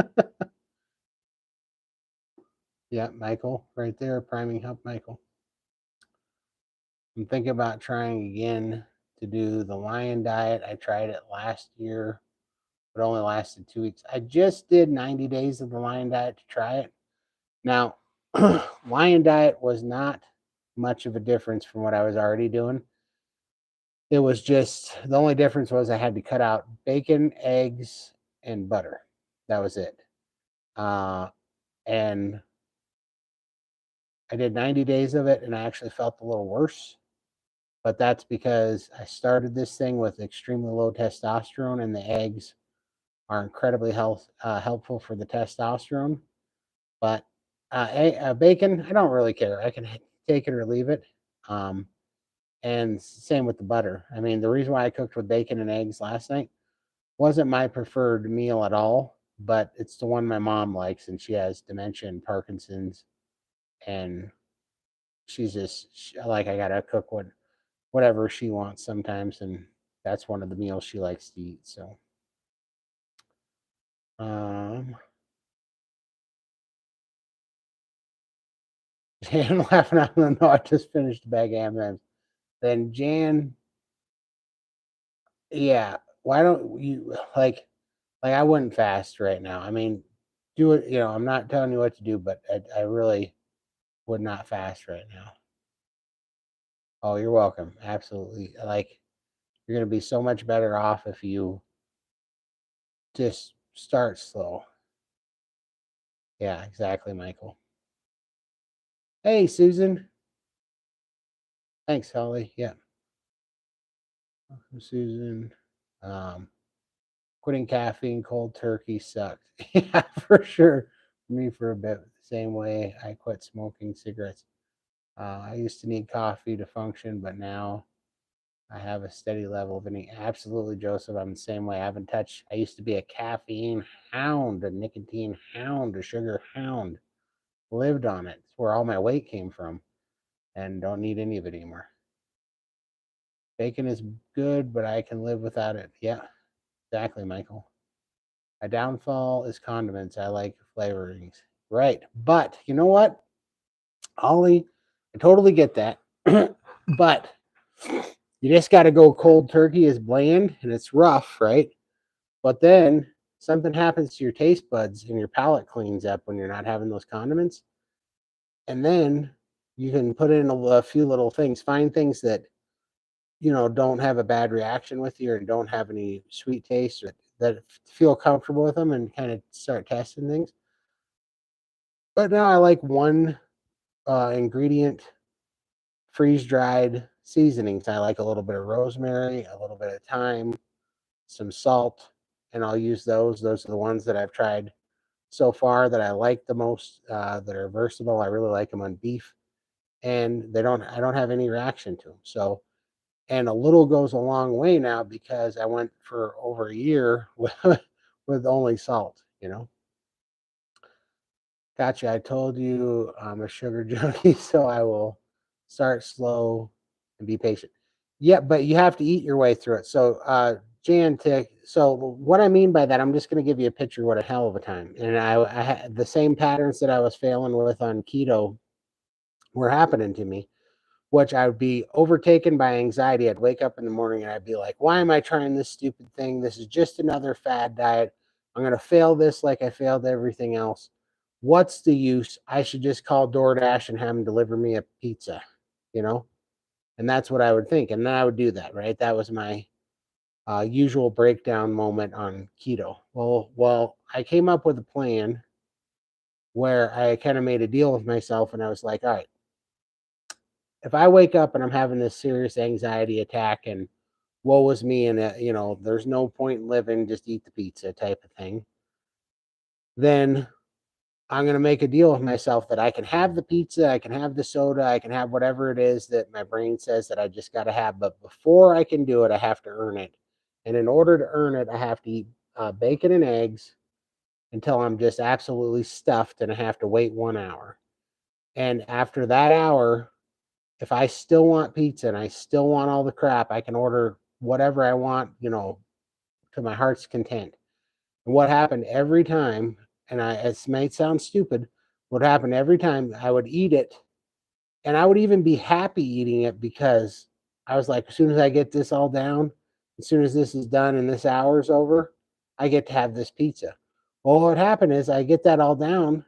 Yeah, Michael, right there, priming help, Michael. I'm thinking about trying again to do the lion diet. I tried it last year, but only lasted 2 weeks. I just did 90 days of the lion diet to try it. Now, lion diet was not much of a difference from what I was already doing. It was just the only difference was I had to cut out bacon, eggs, and butter. That was it. And I did 90 days of it, and I actually felt a little worse. But that's because I started this thing with extremely low testosterone, and the eggs are incredibly helpful for the testosterone. But bacon, I don't really care. I can take it or leave it. And same with the butter. I mean, the reason why I cooked with bacon and eggs last night wasn't my preferred meal at all, but it's the one my mom likes, and she has dementia and Parkinson's, and she's just like, I gotta cook whatever she wants sometimes, and that's one of the meals she likes to eat. So, Jan laughing out the no, I just finished a bag of M&Ms. Then Jan, yeah, why don't you like I wouldn't fast right now. I mean, do it. I'm not telling you what to do, but I really would not fast right now. Oh, you're welcome. Absolutely. Like you're gonna be so much better off if you just start slow. Yeah, exactly, Michael. Hey, Susan. Thanks, Holly. Yeah, Susan. Um, Quitting caffeine cold turkey sucked. Yeah, for sure. Me for a bit. Same way I quit smoking cigarettes. I used to need coffee to function, but now I have a steady level of any. Absolutely, Joseph. I'm the same way. I haven't touched. I used to be a caffeine hound, a nicotine hound, a sugar hound. Lived on it. It's where all my weight came from, and don't need any of it anymore. Bacon is good, but I can live without it. Yeah, exactly, Michael. My downfall is condiments. I like flavorings. Right. But you know what, Ollie? I totally get that. But you just got to go cold turkey is bland and it's rough, right? But then something happens to your taste buds and your palate cleans up when you're not having those condiments. And then you can put in a few little things, find things that, don't have a bad reaction with you or don't have any sweet taste or that feel comfortable with them and kind of start testing things. But now I like one ingredient freeze dried seasonings. I like a little bit of rosemary, a little bit of thyme, some salt, and I'll use those. Those are the ones that I've tried so far that I like the most, that are versatile. I really like them on beef, and I don't have any reaction to them. So, and a little goes a long way now because I went for over a year with only salt. Gotcha. I told you I'm a sugar junkie, so I will start slow and be patient. Yeah, but you have to eat your way through it. So, Jan, so what I mean by that, I'm just going to give you a picture. What a hell of a time! And I had the same patterns that I was failing with on keto were happening to me, which I would be overtaken by anxiety. I'd wake up in the morning and I'd be like, why am I trying this stupid thing? This is just another fad diet. I'm going to fail this like I failed everything else. What's the use? I should just call DoorDash and have them deliver me a pizza, you know? And that's what I would think. And then I would do that, right? That was my usual breakdown moment on keto. Well, I came up with a plan where I kind of made a deal with myself and I was like, all right, if I wake up and I'm having this serious anxiety attack and woe is me and there's no point in living, just eat the pizza type of thing, then I'm going to make a deal with myself that I can have the pizza, I can have the soda, I can have whatever it is that my brain says that I just got to have. But before I can do it, I have to earn it. And in order to earn it, I have to eat bacon and eggs until I'm just absolutely stuffed and I have to wait 1 hour. And after that hour, if I still want pizza and I still want all the crap, I can order whatever I want, to my heart's content. And what happened every time, and it might sound stupid, what happened every time I would eat it, and I would even be happy eating it because I was like, as soon as I get this all down, as soon as this is done and this hour's over, I get to have this pizza. Well, what happened is I get that all down,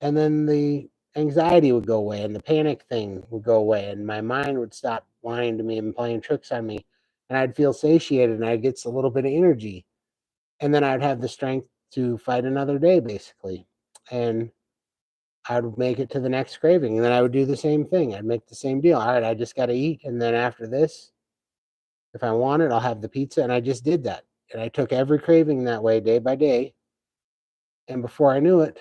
and then the anxiety would go away and the panic thing would go away and my mind would stop lying to me and playing tricks on me and I'd feel satiated and I'd get a little bit of energy and then I'd have the strength to fight another day basically. And I would make it to the next craving and then I would do the same thing. I'd make the same deal. All right, I just got to eat. And then after this, if I want it, I'll have the pizza. And I just did that. And I took every craving that way day by day. And before I knew it,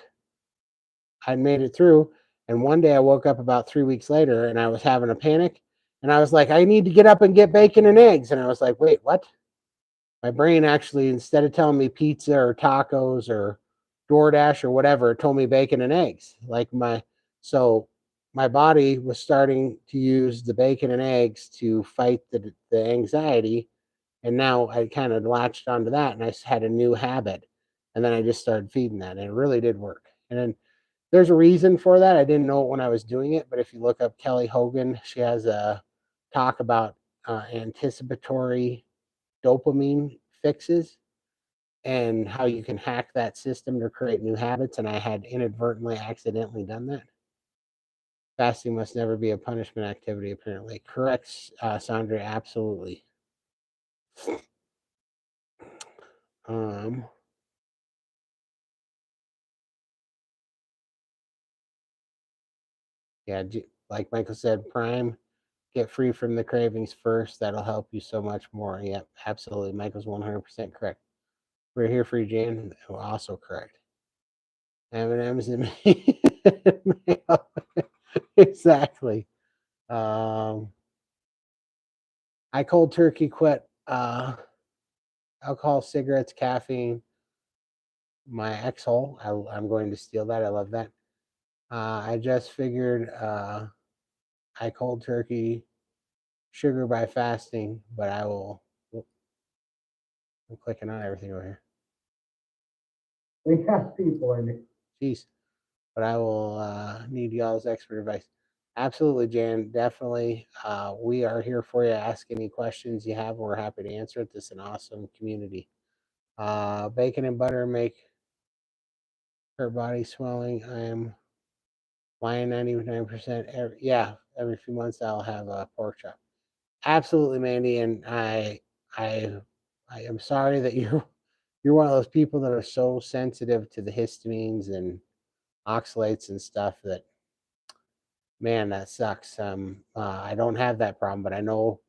I'd made it through. And one day I woke up about 3 weeks later and I was having a panic. And I was like, I need to get up and get bacon and eggs. And I was like, wait, what? My brain actually, instead of telling me pizza or tacos or DoorDash or whatever, it told me bacon and eggs. So my body was starting to use the bacon and eggs to fight the anxiety. And now I kind of latched onto that and I had a new habit. And then I just started feeding that and it really did work. And then there's a reason for that. I didn't know it when I was doing it, but if you look up Kelly Hogan, she has a talk about anticipatory dopamine fixes and how you can hack that system to create new habits. And I had inadvertently, accidentally done that. Fasting must never be a punishment activity, apparently. Correct, Sandra, absolutely. Yeah, like Michael said, Prime, get free from the cravings first. That'll help you so much more. Yep, absolutely. Michael's 100% correct. We're here for you, Jan. Also correct. M&M's and exactly. I cold turkey quit alcohol, cigarettes, caffeine, my X-hole. I'm going to steal that. I love that. I just figured I cold turkey sugar by fasting, but I will. I'm clicking on everything over here. We have people in it. Jeez. But I will need y'all's expert advice. Absolutely, Jan. Definitely. We are here for you. Ask any questions you have. We're happy to answer it. This is an awesome community. Bacon and butter make her body swelling. I am lying 99%. Every few months I'll have a pork chop. Absolutely, Mandy. And I am sorry that you're one of those people that are so sensitive to the histamines and oxalates and stuff that, man, that sucks. I don't have that problem, but I know,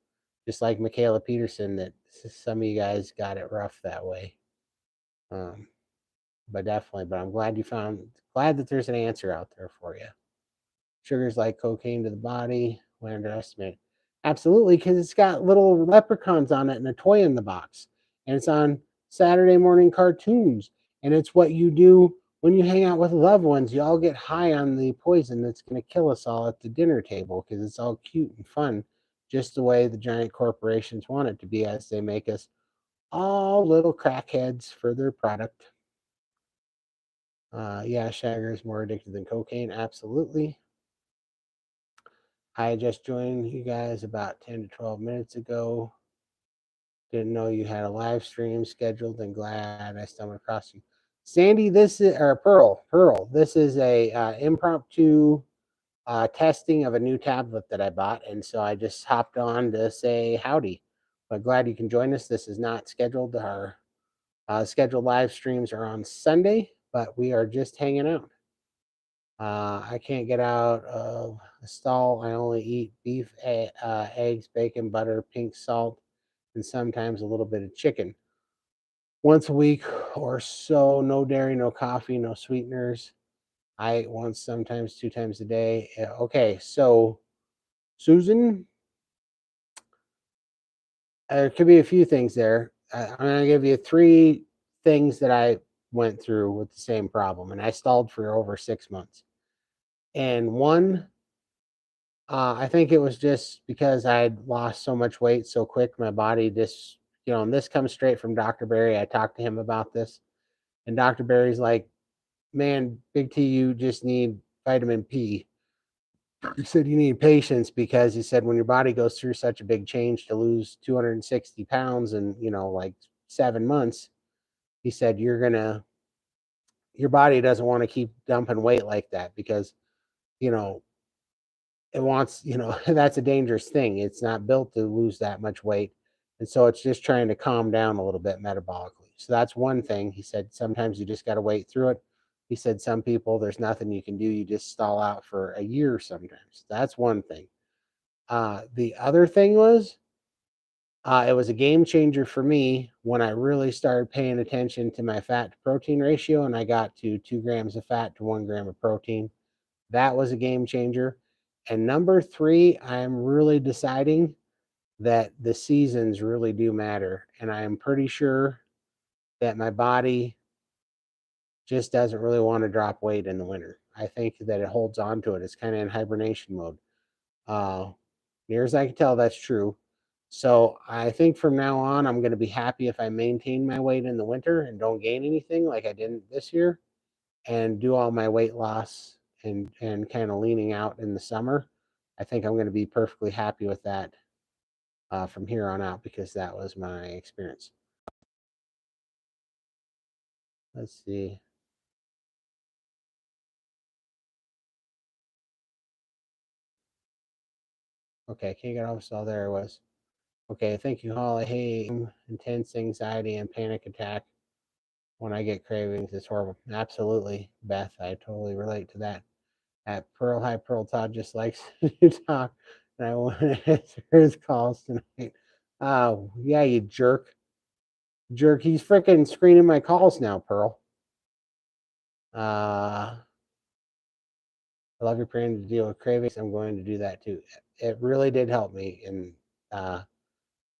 just like Michaela Peterson, that some of you guys got it rough that way. But definitely, but I'm glad glad that there's an answer out there for you. Sugar's like cocaine to the body. We underestimate it. Absolutely, because it's got little leprechauns on it and a toy in the box. And it's on Saturday morning cartoons. And it's what you do when you hang out with loved ones. You all get high on the poison that's going to kill us all at the dinner table because it's all cute and fun, just the way the giant corporations want it to be, as they make us all little crackheads for their product. Yeah, Shagger is more addicted than cocaine. Absolutely. I just joined you guys about 10 to 12 minutes ago. Didn't know you had a live stream scheduled and glad I stumbled across you. Sandy, this is, or Pearl, this is a impromptu testing of a new tablet that I bought. And so I just hopped on to say howdy. But glad you can join us. This is not scheduled. Our scheduled live streams are on Sunday, but we are just hanging out. I can't get out of the stall. I only eat beef, eggs, bacon, butter, pink salt, and sometimes a little bit of chicken. Once a week or so, no dairy, no coffee, no sweeteners. I eat once, sometimes 2 times a day. Okay, so Susan, there could be a few things there. I'm going to give you 3 things that I went through with the same problem, and I stalled for over 6 months. And one, I think it was just because I had lost so much weight so quick. My body just, and this comes straight from Dr. Barry. I talked to him about this, and Dr. Barry's like, man, Big T, you just need vitamin P. He said you need patience because he said when your body goes through such a big change to lose 260 pounds in, like 7 months, he said you're going to your body doesn't want to keep dumping weight like that because, you know, it wants, that's a dangerous thing. It's not built to lose that much weight. And so it's just trying to calm down a little bit metabolically. So that's one thing. He said sometimes you just got to wait through it. He said some people, there's nothing you can do. You just stall out for a year sometimes. That's one thing. The other thing was, it was a game changer for me when I really started paying attention to my fat to protein ratio and I got to 2 grams of fat to 1 gram of protein. That was a game changer. And number three, I'm really deciding that the seasons really do matter. And I am pretty sure that my body just doesn't really want to drop weight in the winter. I think that it holds on to it. It's kind of in hibernation mode. Uh, Near as I can tell, that's true. So I think from now on, I'm going to be happy if I maintain my weight in the winter and don't gain anything like I didn't this year, and do all my weight loss and kind of leaning out in the summer. I think I'm going to be perfectly happy with that from here on out because that was my experience. Let's see. Okay, can't get off. So there I was. Okay, thank you, Holly. Hey, intense anxiety and panic attack when I get cravings. It's horrible. Absolutely, Beth. I totally relate to that. At Pearl High Pearl Todd just likes to talk, and I want to answer his calls tonight. Yeah, you jerk. Jerk. He's freaking screening my calls now, Pearl. I love your plan to deal with cravings. I'm going to do that too. It really did help me. And,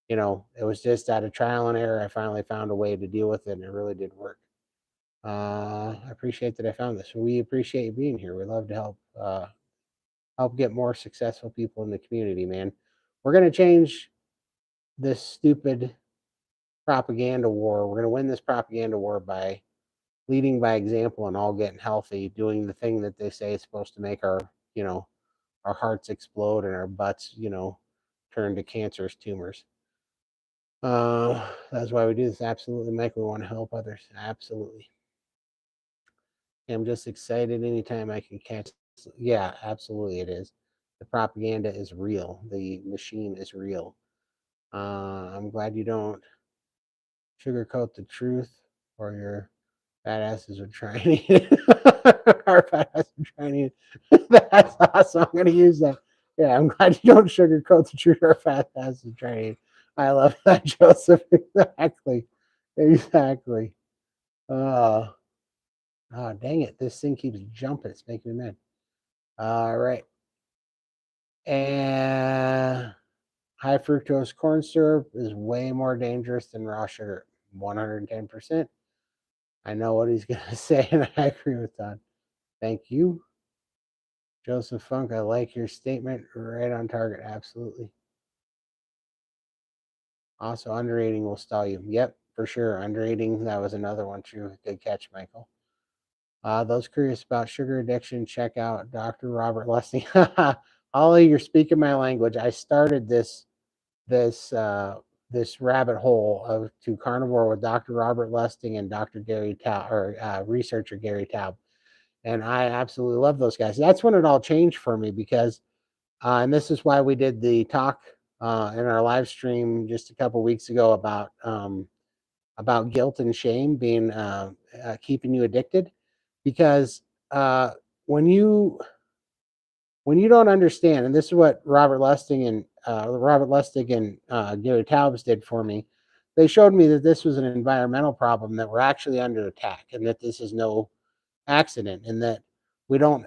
it was just out of trial and error. I finally found a way to deal with it, and it really did work. I appreciate that I found this. We appreciate you being here. We love to help get more successful people in the community, man. We're going to change this stupid propaganda war. We're going to win this propaganda war by leading by example and all getting healthy, doing the thing that they say is supposed to make our hearts explode and our butts, turn to cancerous tumors. That's why we do this. Absolutely, Mike. We want to help others. Absolutely. I'm just excited anytime I can catch. Yeah, absolutely, it is. The propaganda is real. The machine is real. I'm glad you don't sugarcoat the truth, or your badasses are trying to eat it. Our badasses are trying to eat it. That's awesome. I'm going to use that. Yeah, I'm glad you don't sugarcoat the truth. Our fat asses are trying to eat it. I love that, Joseph. Exactly. Exactly. Uh, oh, dang it. This thing keeps jumping. It's making me mad. All right. And high fructose corn syrup is way more dangerous than raw sugar. 110%. I know what he's going to say, and I agree with that. Thank you. Joseph Funk, I like your statement. Right on target. Absolutely. Also, undereating will stall you. Yep, for sure. Undereating, that was another one. True. Good catch, Michael. Those curious about sugar addiction, check out Dr. Robert Lustig. Ollie, you're speaking my language. I started this this rabbit hole of to carnivore with Dr. Robert Lustig and Dr. Gary Taub, or researcher Gary Taub, and I absolutely love those guys. That's when it all changed for me because, and this is why we did the talk in our live stream just a couple weeks ago about guilt and shame being keeping you addicted, because uh, when you don't understand, and this is what Robert Lustig and Gary Taubes did for me. They showed me that this was an environmental problem, that we're actually under attack, and that this is no accident, and that we don't,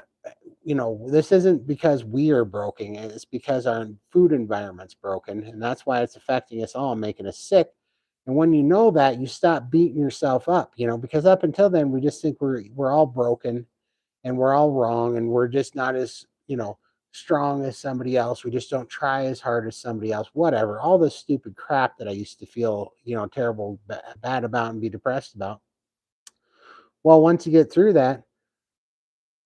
this isn't because we are broken. It's because our food environment's broken, and that's why it's affecting us all and making us sick. And when you know that, you stop beating yourself up, because up until then we just think we're all broken and we're all wrong and we're just not as, strong as somebody else. We just don't try as hard as somebody else. Whatever. All this stupid crap that I used to feel, terrible bad about and be depressed about. Well, once you get through that,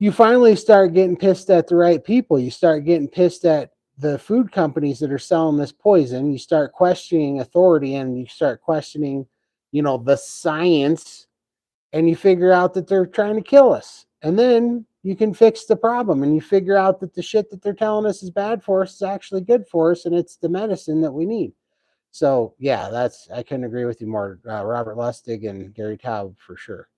you finally start getting pissed at the right people. You start getting pissed at the food companies that are selling this poison. You start questioning authority, and you start questioning, the science and you figure out that they're trying to kill us. And then you can fix the problem and you figure out that the shit that they're telling us is bad for us is actually good for us and it's the medicine that we need. So, yeah, I couldn't agree with you more. Robert Lustig and Gary Taub for sure.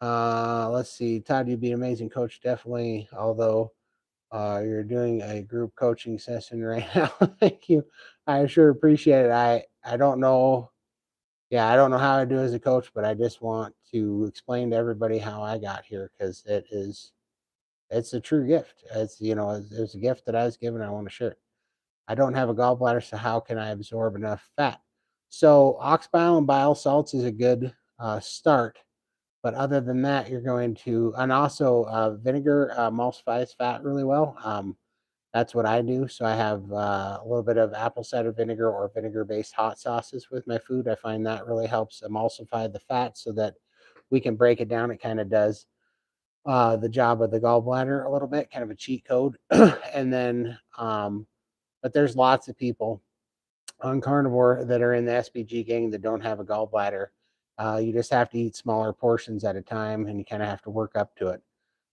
Let's see. Todd, you'd be an amazing coach, definitely. Although you're doing a group coaching session right now. Thank you. I sure appreciate it. I don't know. Yeah, I don't know how I do as a coach, but I just want to explain to everybody how I got here because it's a true gift. It's a gift that I was given. I want to share it. I don't have a gallbladder, so how can I absorb enough fat? So ox bile and bile salts is a good start. But other than that, you're going to, and also vinegar emulsifies fat really well. That's what I do. So I have a little bit of apple cider vinegar or vinegar-based hot sauces with my food. I find that really helps emulsify the fat so that we can break it down. It kind of does the job of the gallbladder a little bit, kind of a cheat code. And then, but there's lots of people on carnivore that are in the SBG gang that don't have a gallbladder. You just have to eat smaller portions at a time and you kind of have to work up to it.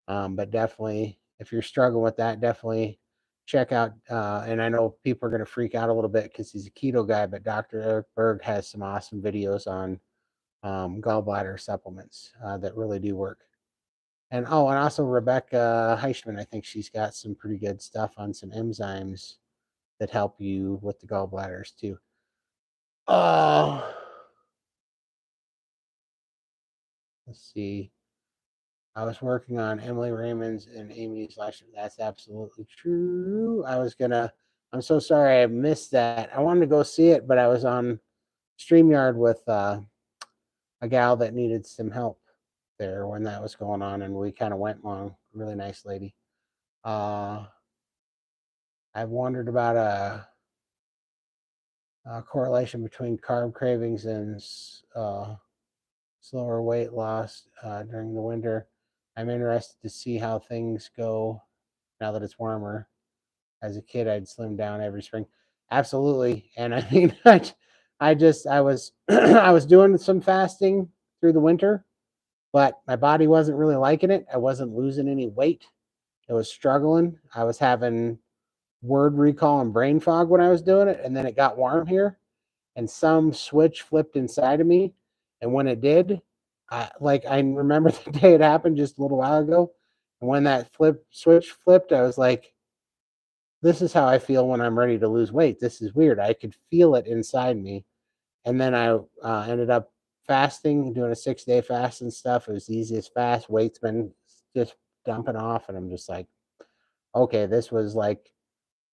But definitely, if you're struggling with that, definitely check out. And I know people are going to freak out a little bit because he's a keto guy, but Dr. Eric Berg has some awesome videos on gallbladder supplements that really do work. And also Rebecca Heichman, I think she's got some pretty good stuff on some enzymes that help you with the gallbladders too. Let's see. I was working on Emily Raymond's and Amy's last year. That's absolutely true. I'm so sorry I missed that. I wanted to go see it, but I was on StreamYard with a gal that needed some help there when that was going on, and we kind of went long. Really nice lady. I've wondered about a correlation between carb cravings and slower weight loss during the winter. I'm interested to see how things go now that it's warmer. As a kid, I'd slim down every spring. Absolutely. And I mean, I was, I was doing some fasting through the winter, but my body wasn't really liking it. I wasn't losing any weight. It was struggling. I was having word recall and brain fog when I was doing it. And then it got warm here and some switch flipped inside of me. And when it did, I remember the day it happened just a little while ago. And when that switch flipped, I was like, this is how I feel when I'm ready to lose weight. This is weird. I could feel it inside me. And then I ended up fasting, doing a 6-day fast and stuff. It was the easiest fast. Weight's been just dumping off. And I'm just like, okay, this was like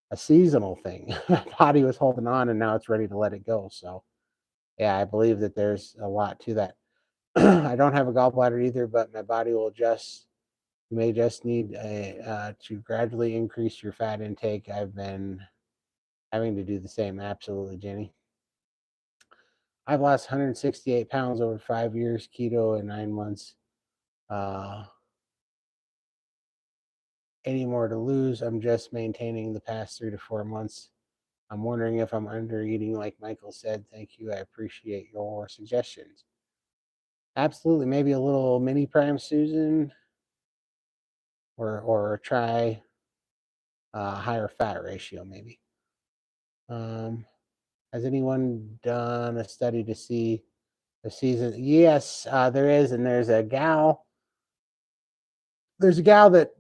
a seasonal thing. My body was holding on and now it's ready to let it go. So, yeah, I believe that there's a lot to that. I don't have a gallbladder either, but my body will adjust. You may just need to gradually increase your fat intake. I've been having to do the same. Absolutely, Jenny. I've lost 168 pounds over 5 years, keto in 9 months. Any more to lose? I'm just maintaining the past 3 to 4 months. I'm wondering if I'm under eating, like Michael said. Thank you. I appreciate your suggestions. Absolutely. Maybe a little mini prime Susan or try higher fat ratio, maybe. Has anyone done a study to see the season? Yes, there is, and there's a gal. There's a gal that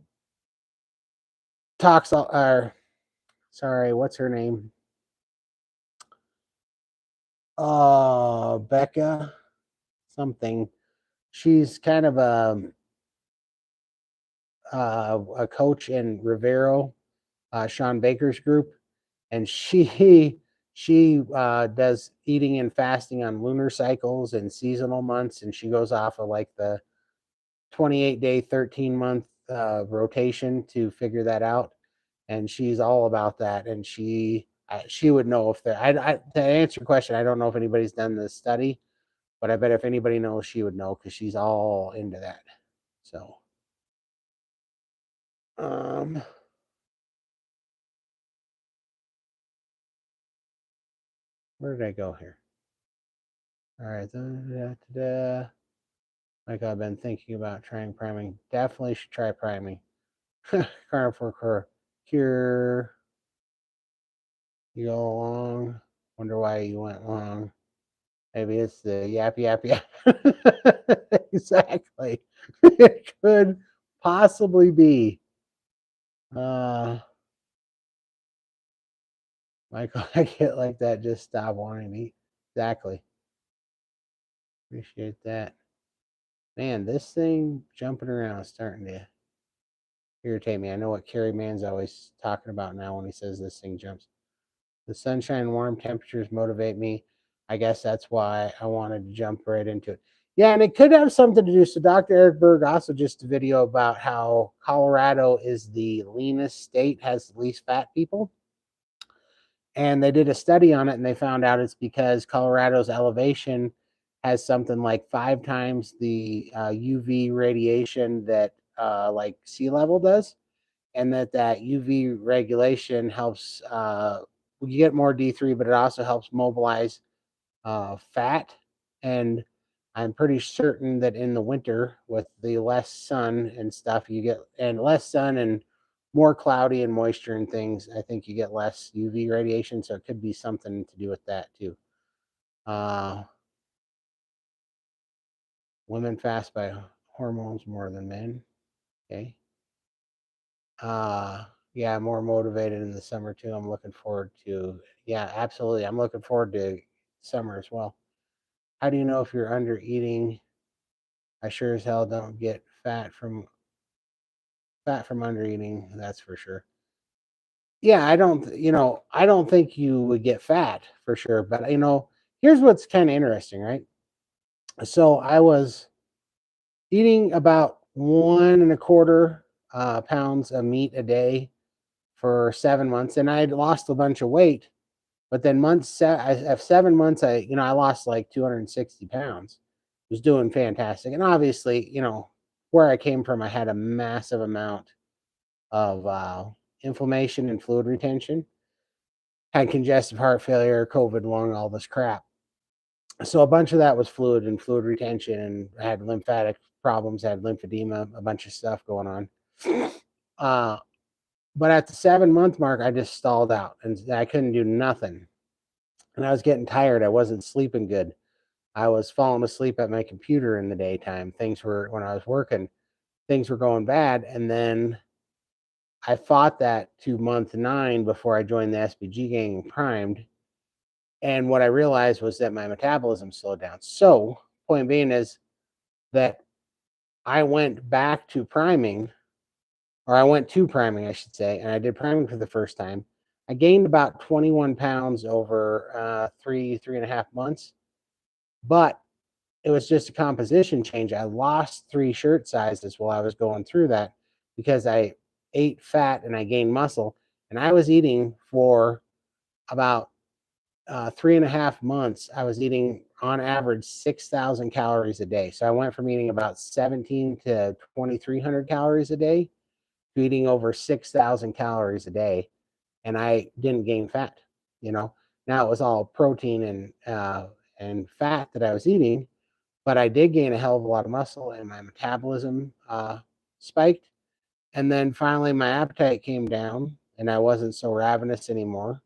talks. Sorry, what's her name? Becca something. She's kind of a coach in Rivero, Sean Baker's group, and she does eating and fasting on lunar cycles and seasonal months, and she goes off of like the 28-day, 13-month rotation to figure that out. And she's all about that. And she would know if there. To answer your question, I don't know if anybody's done this study, but I bet if anybody knows, she would know because she's all into that. So, where did I go here? All right. Like I've been thinking about trying priming. Definitely should try priming. Carnivore Cure. You go long. Wonder why you went long. Maybe it's the yap yap yap. Exactly. It could possibly be. Michael, I get like that. Just stop wanting to eat. Exactly. Appreciate that. Man, this thing jumping around is starting to irritate me. I know what Carrie Mann's always talking about now when he says this thing jumps. The sunshine and warm temperatures motivate me. I guess that's why I wanted to jump right into it. Yeah, and it could have something to do. So Dr. Eric Berg also just a video about how Colorado is the leanest state, has the least fat people. And they did a study on it and they found out it's because Colorado's elevation has something like 5 times the UV radiation that like sea level does, and that UV regulation helps you get more D3, but it also helps mobilize fat. And I'm pretty certain that in the winter, with the less sun and stuff, you get and less sun and more cloudy and moisture and things. I think you get less UV radiation, so it could be something to do with that too. Uh, Women fast by hormones more than men. Okay. Yeah, more motivated in the summer too. I'm looking forward to, yeah, absolutely. I'm looking forward to summer as well. How do you know if you're under eating? I sure as hell don't get fat from under eating, that's for sure. Yeah, I don't think you would get fat for sure, but here's what's kind of interesting, right? So I was eating about 1.25 pounds of meat a day for 7 months, and I had lost a bunch of weight. But then of 7 months, I lost like 260 pounds. Was doing fantastic, and obviously, where I came from, I had a massive amount of inflammation and fluid retention. Had congestive heart failure, COVID lung, all this crap. So a bunch of that was fluid and fluid retention, and I had lymphatic problems, had lymphedema, a bunch of stuff going on. Uh, but at the 7 month mark, I just stalled out and I couldn't do nothing. And I was getting tired. I wasn't sleeping good. I was falling asleep at my computer in the daytime. When I was working, things were going bad. And then I fought that to month 9 before I joined the SBG gang and primed. And what I realized was that my metabolism slowed down. So, point being is that I went back to priming, or I went to priming, I should say, and I did priming for the first time. I gained about 21 pounds over 3.5 months, but it was just a composition change. I lost 3 shirt sizes while I was going through that because I ate fat and I gained muscle. And I was eating for about 3.5 months. I was eating on average 6,000 calories a day. So I went from eating about 17 to 2,300 calories a day to eating over 6,000 calories a day. And I didn't gain fat, you know. Now it was all protein and fat that I was eating, but I did gain a hell of a lot of muscle and my metabolism spiked. And then finally, my appetite came down and I wasn't so ravenous anymore.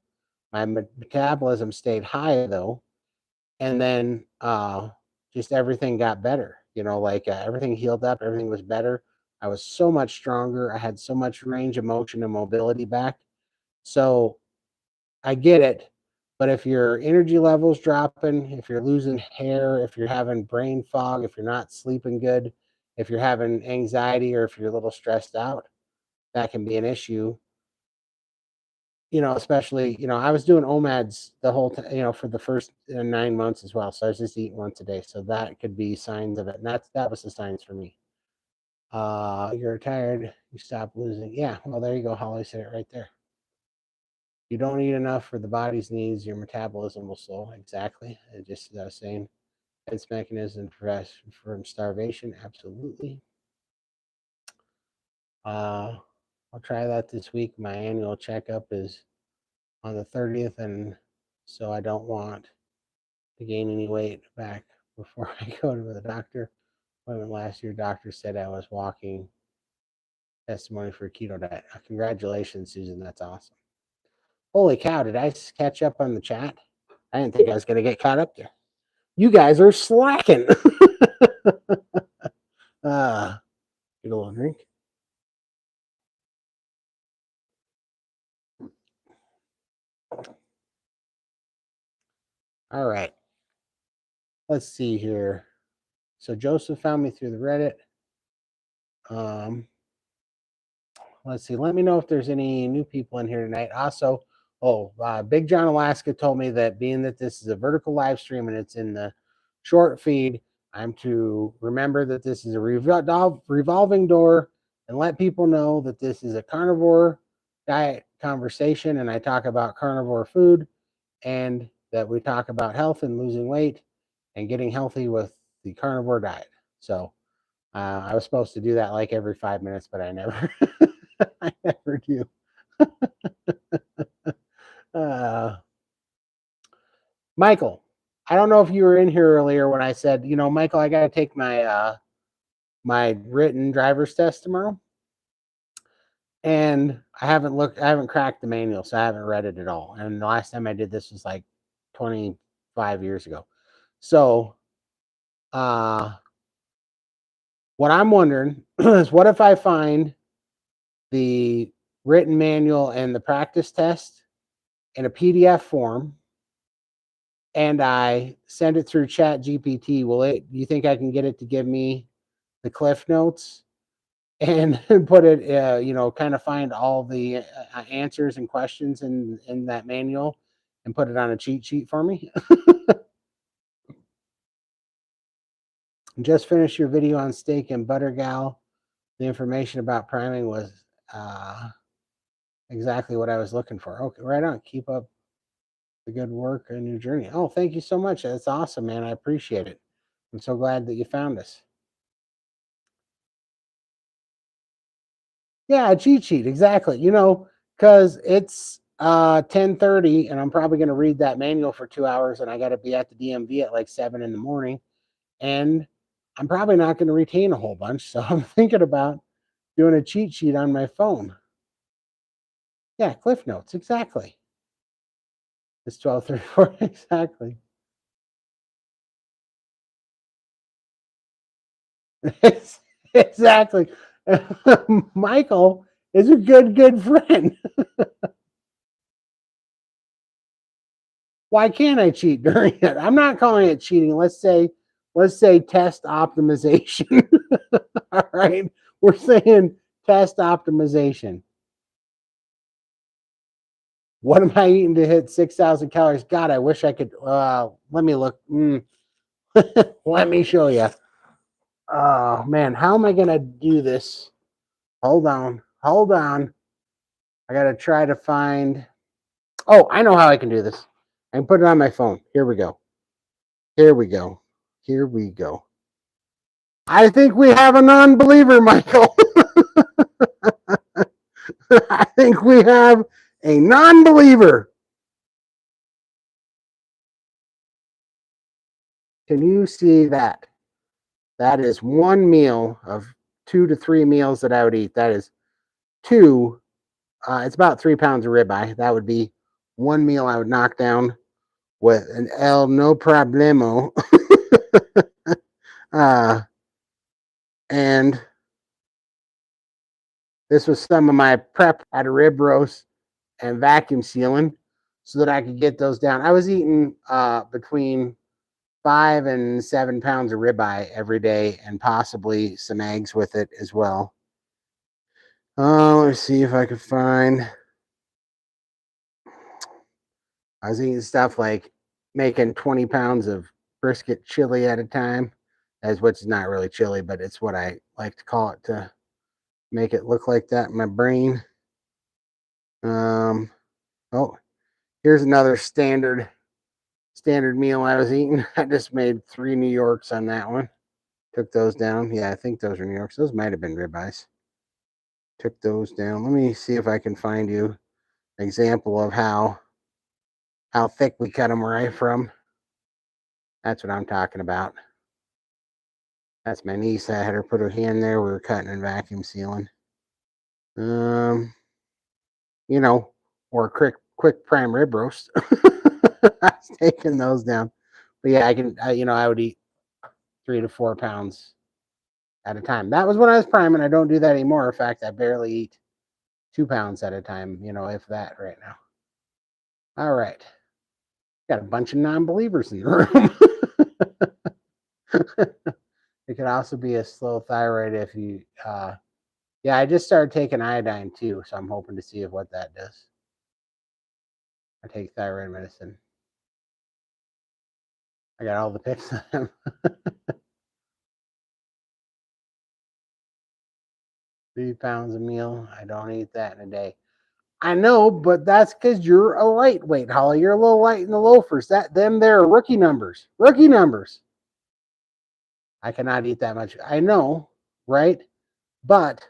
My metabolism stayed high though. And then just everything got better, like everything healed up, everything was better. I was so much stronger. I had so much range of motion and mobility back. So I get it. But if your energy level's dropping, if you're losing hair, if you're having brain fog, if you're not sleeping good, if you're having anxiety, or if you're a little stressed out, that can be an issue. Especially, I was doing OMADs the whole time, for the first 9 months as well. So I was just eating once a day. So that could be signs of it. And that was the signs for me. You're tired. You stop losing. Yeah. Well, there you go. Holly said it right there. You don't eat enough for the body's needs, your metabolism will slow. Exactly. Just as I was saying, defense mechanism from starvation. Absolutely. I'll try that this week. My annual checkup is on the 30th, and so I don't want to gain any weight back before I go to the doctor. When last year, doctor said I was walking testimony for a keto diet. Congratulations, Susan. That's awesome. Holy cow, did I catch up on the chat? I didn't think I was going to get caught up there. You guys are slacking. Get a little drink. All right. Let's see here. So Joseph found me through the Reddit. Let's see. Let me know if there's any new people in here tonight. Also, Big John Alaska told me that being that this is a vertical live stream and it's in the short feed, I'm to remember that this is a revolving door and let people know that this is a carnivore diet conversation and I talk about carnivore food and that we talk about health and losing weight and getting healthy with the carnivore diet. So I was supposed to do that like every 5 minutes, but I never, I never do. Michael, I don't know if you were in here earlier when I said, Michael, I got to take my my written driver's test tomorrow, and I haven't cracked the manual, so I haven't read it at all. And the last time I did this was like 25 years ago. So, what I'm wondering is, what if I find the written manual and the practice test in a PDF form, and I send it through Chat GPT? Do you think I can get it to give me the cliff notes and put it, kind of find all the answers and questions in that manual and put it on a cheat sheet for me? Just finished your video on steak and butter, gal. The information about priming was exactly what I was looking for. Okay, right on. Keep up the good work and your journey. Oh, thank you so much. That's awesome, man. I appreciate it. I'm so glad that you found us. Yeah, a cheat sheet, exactly. Because it's 10:30 and I'm probably going to read that manual for 2 hours and I got to be at the DMV at like 7 in the morning. And I'm probably not going to retain a whole bunch. So I'm thinking about doing a cheat sheet on my phone. Yeah, Cliff Notes, exactly. It's 12:34, exactly. Exactly. Michael is a good friend. Why can't I cheat during it? I'm not calling it cheating. Let's say test optimization. All right. We're saying test optimization. What am I eating to hit 6,000 calories? God, I wish I could. Let me look. Let me show you. Oh, man. How am I going to do this? Hold on. I got to try to find. Oh, I know how I can do this. I can put it on my phone. Here we go. I think we have a non-believer, Michael. I think we have a non-believer. Can you see that? That is one meal of 2 to 3 meals that I would eat. That is two. It's about 3 pounds of ribeye. That would be one meal I would knock down with an El No Problemo. And this was some of my prep at a rib roast and vacuum sealing so that I could get those down. I was eating between 5 and 7 pounds of ribeye every day and possibly some eggs with it as well. Let's see if I could find. I was eating stuff like making 20 pounds of brisket chili at a time, as which is not really chili, but it's what I like to call it to make it look like that in my brain. Oh, here's another standard meal I was eating. I just made 3 New Yorks on that one. Took those down. Yeah, I think those are New Yorks. Those might have been ribeyes. Took those down. Let me see if I can find you an example of how thick we cut them right from. That's what I'm talking about. That's my niece. I had her put her hand there. We were cutting and vacuum sealing. Um, or a quick prime rib roast. I was taking those down. But yeah, I would eat 3 to 4 pounds at a time. That was when I was priming. I don't do that anymore. In fact, I barely eat 2 pounds at a time, if that right now. All right. Got a bunch of non-believers in the room. It could also be a slow thyroid if you yeah, I just started taking iodine too, so I'm hoping to see what that does. I take thyroid medicine. I got all the pics of them. 3 pounds a meal. I don't eat that in a day. I know, but that's because you're a lightweight, Holly. You're a little light in the loafers. They're rookie numbers. Rookie numbers. I cannot eat that much. I know, right? But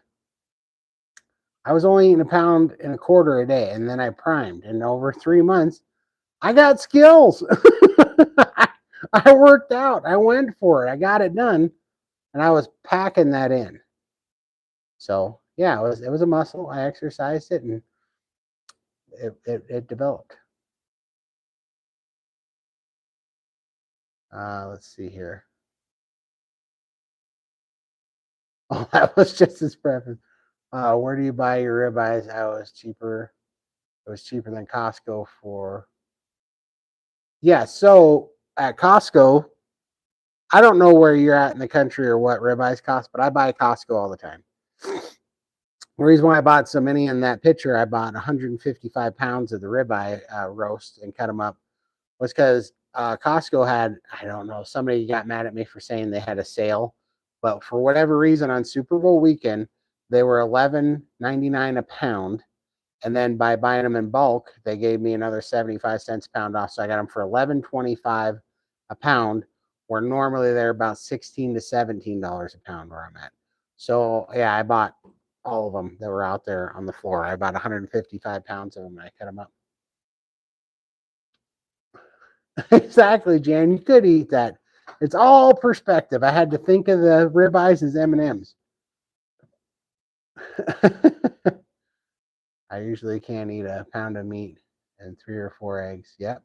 I was only eating 1.25 pounds a day, and then I primed. And over 3 months, I got skills. I worked out. I went for it. I got it done, and I was packing that in. So yeah, it was a muscle. I exercised it, and it developed. Let's see here. Oh, that was just his preference. Where do you buy your ribeyes? Oh, it was cheaper. It was cheaper than Costco for. Yeah, so at Costco, I don't know where you're at in the country or what ribeyes cost, but I buy Costco all the time. The reason why I bought so many in that picture, I bought 155 pounds of the ribeye roast and cut them up, was because Costco had, I don't know, somebody got mad at me for saying they had a sale, but for whatever reason on Super Bowl weekend, they were $11.99 a pound. And then by buying them in bulk, they gave me another 75 cents a pound off. So I got them for $11.25 a pound, where normally they're about $16 to $17 a pound where I'm at. So yeah, I bought all of them that were out there on the floor. I bought 155 pounds of them and I cut them up. Exactly, Jan. You could eat that. It's all perspective. I had to think of the ribeyes as M&Ms. I usually can't eat a pound of meat and 3 or 4 eggs. Yep.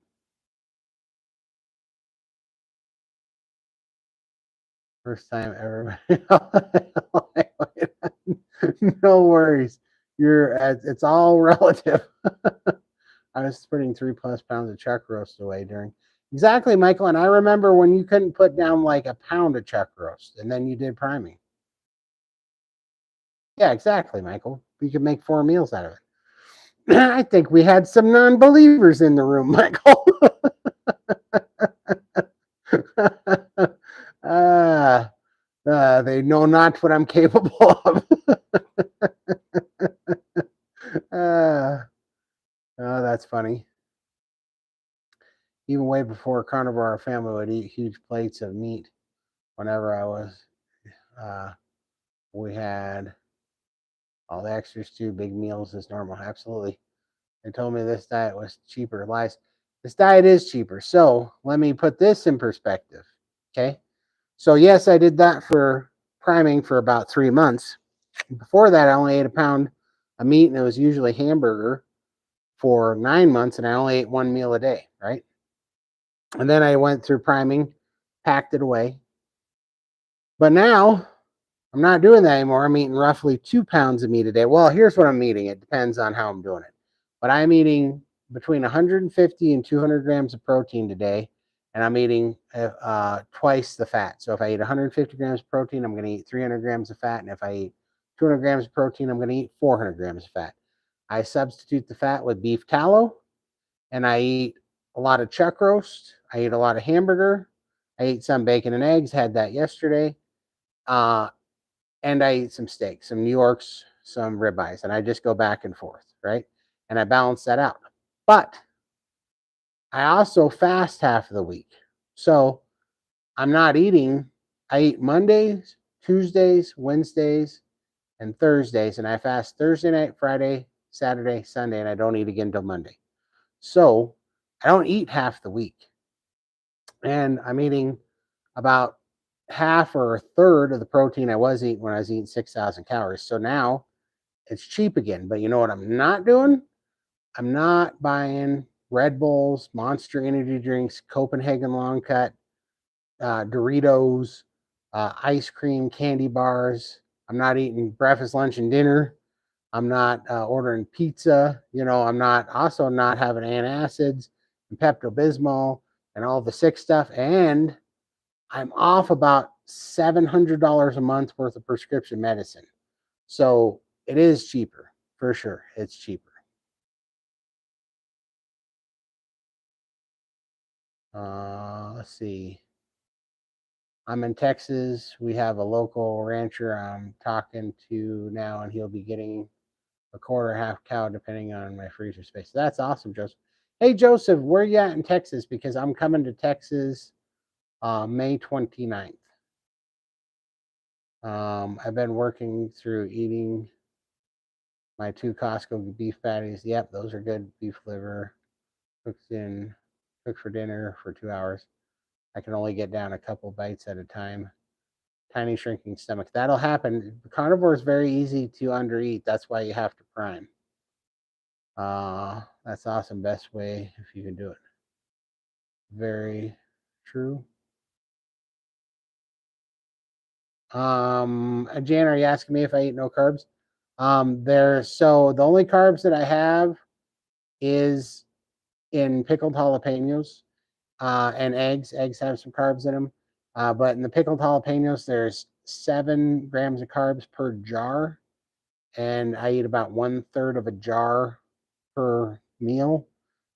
First time ever. No worries. It's all relative. I was putting 3+ pounds of chuck roast away during. Exactly, Michael. And I remember when you couldn't put down like a pound of chuck roast and then you did priming. Yeah, exactly, Michael. You could make 4 meals out of it. I think we had some non-believers in the room, Michael. They know not what I'm capable of. Oh, that's funny. Even way before Carnivore, our family would eat huge plates of meat whenever I was. We had all the extras too, big meals as normal. Absolutely. They told me this diet was cheaper. Lies. This diet is cheaper. So let me put this in perspective. Okay. So yes, I did that for priming for about 3 months. Before that, I only ate a pound of meat, and it was usually hamburger for 9 months, and I only ate 1 meal a day, right? And then I went through priming, packed it away. But now I'm not doing that anymore. I'm eating roughly 2 pounds of meat a day. Well, here's what I'm eating. It depends on how I'm doing it. But I'm eating between 150 and 200 grams of protein today, and I'm eating twice the fat. So if I eat 150 grams of protein, I'm going to eat 300 grams of fat. And if I eat 200 grams of protein, I'm going to eat 400 grams of fat. I substitute the fat with beef tallow, and I eat a lot of chuck roast. I eat a lot of hamburger. I ate some bacon and eggs, had that yesterday. And I eat some steak, some New Yorks, some ribeyes, and I just go back and forth, right? And I balance that out. But I also fast half of the week. So I'm not eating. I eat Mondays, Tuesdays, Wednesdays, and Thursdays, and I fast Thursday night, Friday, Saturday, Sunday, and I don't eat again until Monday. So I don't eat half the week. And I'm eating about half or a third of the protein I was eating when I was eating 6,000 calories. So now it's cheap again. But you know what I'm not doing? I'm not buying Red Bulls, Monster Energy drinks, Copenhagen Long Cut, Doritos, ice cream, candy bars. I'm not eating breakfast, lunch, and dinner. I'm not ordering pizza. I'm not having antacids and Pepto Bismol and all the sick stuff. And I'm off about $700 a month worth of prescription medicine. So it is cheaper for sure. It's cheaper. Let's see. I'm in Texas. We have a local rancher I'm talking to now, and he'll be getting a quarter, half cow, depending on my freezer space. That's awesome, Joseph. Hey, Joseph, where you at in Texas? Because I'm coming to Texas May 29th. I've been working through eating my 2 Costco beef patties. Yep, those are good. Beef liver, cooked for dinner for 2 hours. I can only get down a couple bites at a time. Tiny shrinking stomach. That'll happen. Carnivore is very easy to undereat. That's why you have to prime. That's awesome. Best way if you can do it. Very true. Jan, are you asking me if I eat no carbs? So the only carbs that I have is in pickled jalapenos and eggs. Eggs have some carbs in them. But in the pickled jalapenos, there's 7 grams of carbs per jar. And I eat about 1/3 of a jar per meal.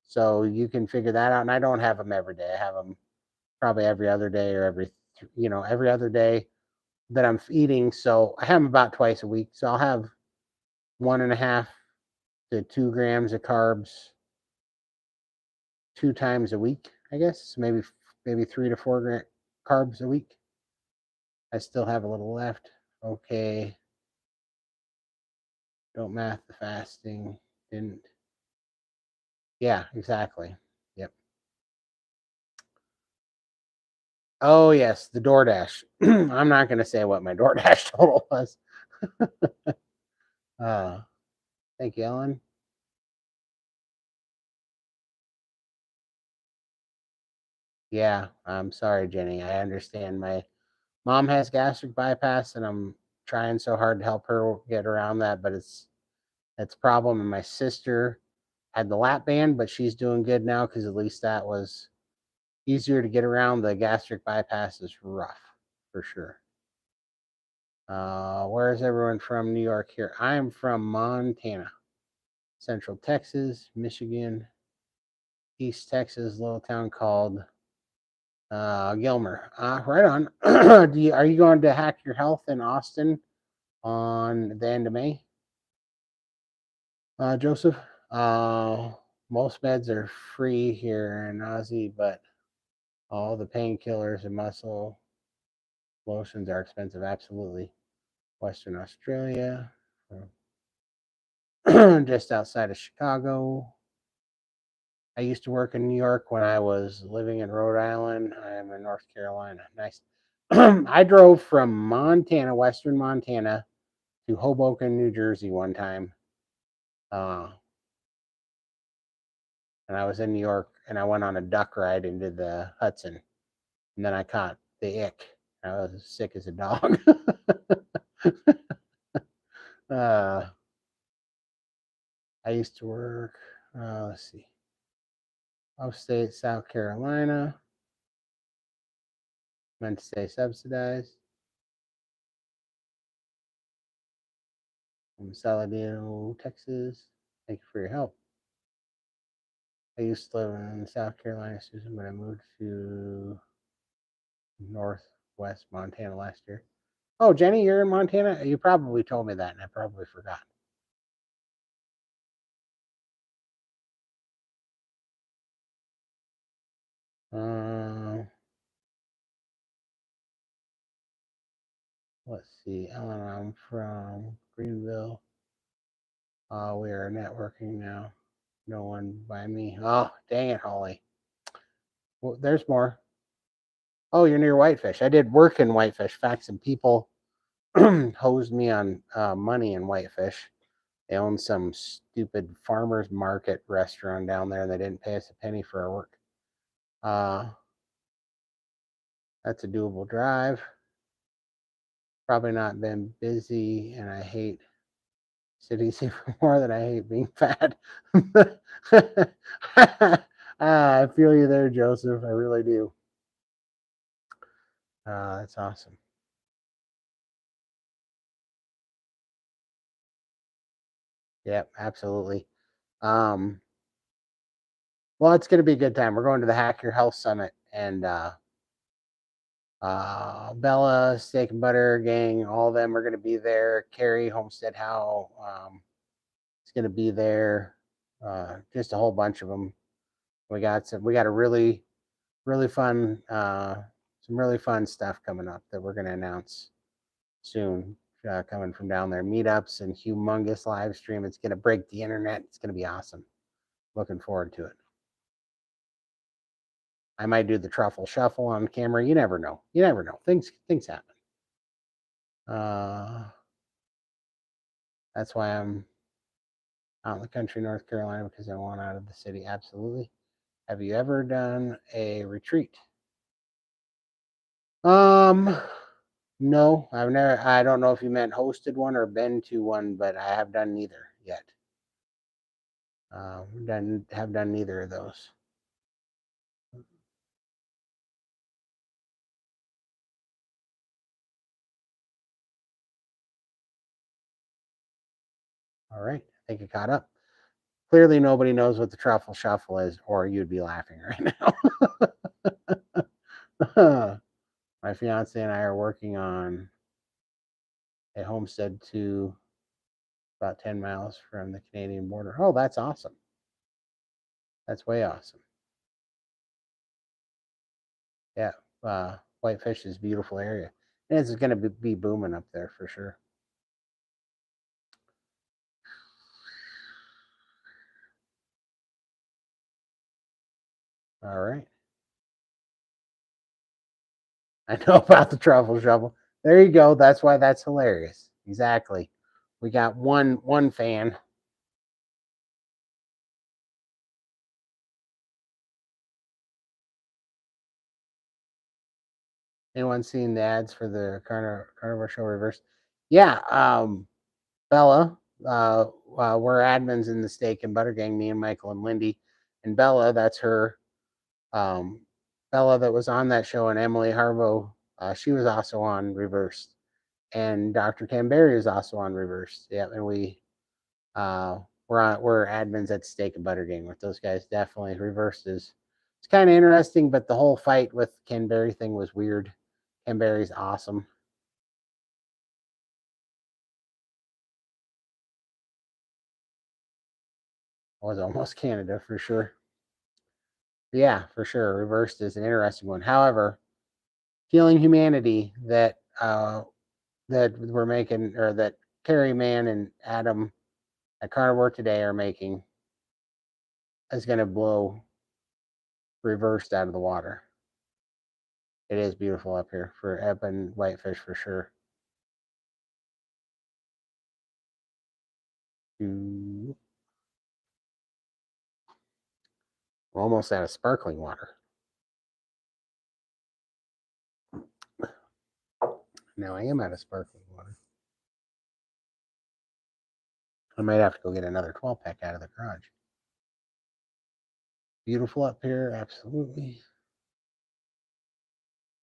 So you can figure that out. And I don't have them every day. I have them probably every other day or every other day that I'm eating. So I have them about twice a week. So I'll have 1.5 to 2 grams of carbs 2 times a week, I guess. Maybe 3 to 4 carbs a week. I still have a little left. Okay. Don't math the fasting. Didn't. Yeah, exactly. Yep. Oh yes, the DoorDash. I'm not going to say what my DoorDash total was. uh, Thank you, Ellen. Yeah, I'm sorry, Jenny. I understand. My mom has gastric bypass, and I'm trying so hard to help her get around that, but it's a problem. And my sister had the lap band, but she's doing good now because at least that was easier to get around. The gastric bypass is rough for sure. Where is everyone from New York here? I am from Montana, Central Texas, Michigan, East Texas, little town called Gilmer. Right on. Are you going to Hack Your Health in Austin on the end of May, Joseph? Most meds are free here in Aussie, but all the painkillers and muscle lotions are expensive. Absolutely. Western Australia, just outside of Chicago. I used to work in New York when I was living in Rhode Island. I'm in North Carolina. Nice. I drove from Montana, Western Montana, to Hoboken, New Jersey one time. And I was in New York and I went on a duck ride into the Hudson. And then I caught the ick. I was sick as a dog. uh, I used to work, let's see, upstate South Carolina. Meant to say subsidized. From Saladino, Texas. Thank you for your help. I used to live in South Carolina, Susan, but I moved to Northwest Montana last year. Oh, Jenny, you're in Montana? You probably told me that, and I probably forgot. Uh, let's see. Ellen, I'm from Greenville. We are networking now. No one by me. Oh, dang it, Holly. Well, there's more. Oh, you're near Whitefish. I did work in Whitefish. In fact, some people hosed me on money in Whitefish. They own some stupid farmers market restaurant down there, and they didn't pay us a penny for our work. That's a doable drive. Probably not been busy, and I hate cities even more than I hate being fat. I feel you there, Joseph. I really do. That's awesome. Yep, absolutely. Well, it's going to be a good time. We're going to the Hack Your Health Summit, and Bella, Steak and Butter Gang, all of them are going to be there. Carrie, Homestead How, is going to be there. Just a whole bunch of them. We got a really fun, some really fun stuff coming up that we're going to announce soon. Coming from down there, meetups and humongous live stream. It's going to break the internet. It's going to be awesome. Looking forward to it. I might do the truffle shuffle on camera. You never know. You never know. Things happen. That's why I'm out in the country, North Carolina, because I want out of the city. Absolutely. Have you ever done a retreat? No, I've never. I don't know if you meant hosted one or been to one, but I have done neither yet. Have done neither of those. All right, I think it caught up. Clearly, nobody knows what the truffle shuffle is, or you'd be laughing right now. My fiance and I are working on a homestead to about 10 miles from the Canadian border. Oh, that's awesome. That's way awesome. Yeah, Whitefish is a beautiful area. And it's going to be booming up there for sure. All right. I know about the truffle shovel. There you go. That's why that's hilarious. Exactly. We got one fan. Anyone seen the ads for the Carnivore Show Reverse? Yeah. Bella, we're admins in the Steak and Butter Gang, me and Michael and Lindy. And Bella, that's her. Bella that was on that show, and Emily Harvo, she was also on Reversed. And Dr. Camberry is also on Reversed. Yeah, and we're admins at Steak and Butter Gang with those guys. Definitely Reversed is it's kind of interesting, but the whole fight with Canberry thing was weird. Canberry's awesome. It was almost Canada for sure. Yeah, for sure. Reversed is an interesting one. However, Healing Humanity that we're making, or that Carrie Mann and Adam at Carnivore Today are making, is going to blow Reversed out of the water. It is beautiful up here for up in Whitefish for sure. We're almost out of sparkling water. Now I am out of sparkling water. I might have to go get another 12-pack out of the garage. Beautiful up here, absolutely.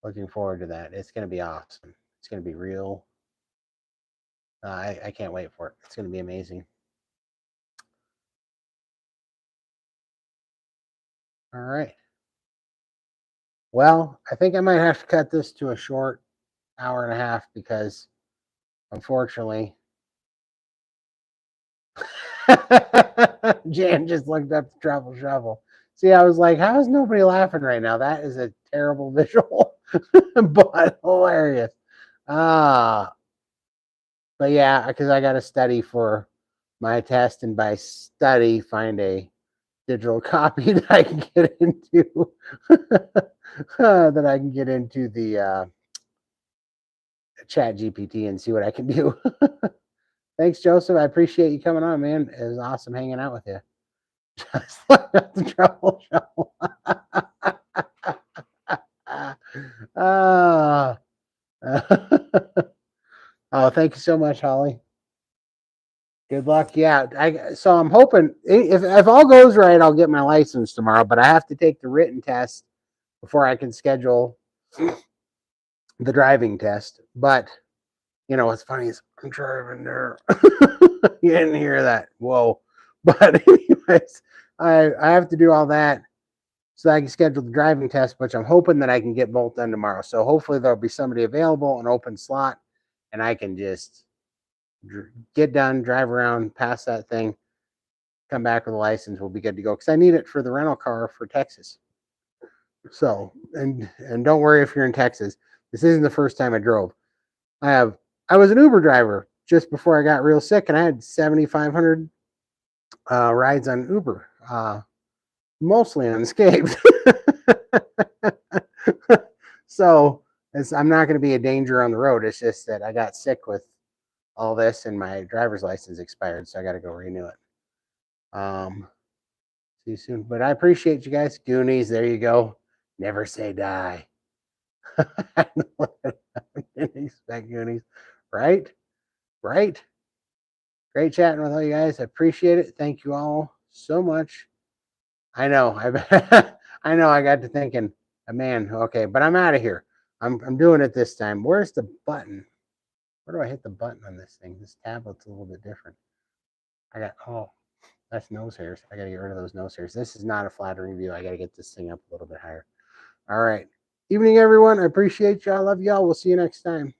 Looking forward to that. It's going to be awesome. It's going to be real. I can't wait for it. It's going to be amazing. All right. Well, I think I might have to cut this to a short hour and a half because, unfortunately, Jan just looked up the truffle shovel. See, I was like, how is nobody laughing right now? That is a terrible visual, but hilarious. But yeah, because I got to study for my test, and by study, find a digital copy that I can get into. that I can get into the chat GPT and see what I can do. Thanks, Joseph. I appreciate you coming on, man. It was awesome hanging out with you. Just like the trouble show. Oh, thank you so much, Holly. Good luck. Yeah, so I'm hoping if all goes right, I'll get my license tomorrow. But I have to take the written test before I can schedule the driving test. But what's funny is I'm driving there. You didn't hear that. Whoa. But anyways, I have to do all that so I can schedule the driving test, which I'm hoping that I can get both done tomorrow. So hopefully there'll be somebody available, an open slot, and I can just get done, drive around, pass that thing, come back with a license. We'll be good to go because I need it for the rental car for Texas. So, and don't worry if you're in Texas. This isn't the first time I drove. I was an Uber driver just before I got real sick, and I had 7,500 rides on Uber, mostly unscathed. So I'm not going to be a danger on the road. It's just that I got sick with all this, and my driver's license expired, so I got to go renew it. See you soon. But I appreciate you guys. Goonies, there you go. Never say die. I didn't expect Goonies. Right? Right? Great chatting with all you guys. I appreciate it. Thank you all so much. I know. I know. I got to thinking, man, okay, but I'm out of here. I'm doing it this time. Where's the button? Where do I hit the button on this thing? This tablet's a little bit different. That's nose hairs. I got to get rid of those nose hairs. This is not a flattering view. I got to get this thing up a little bit higher. All right. Evening, everyone. I appreciate y'all. Love y'all. We'll see you next time.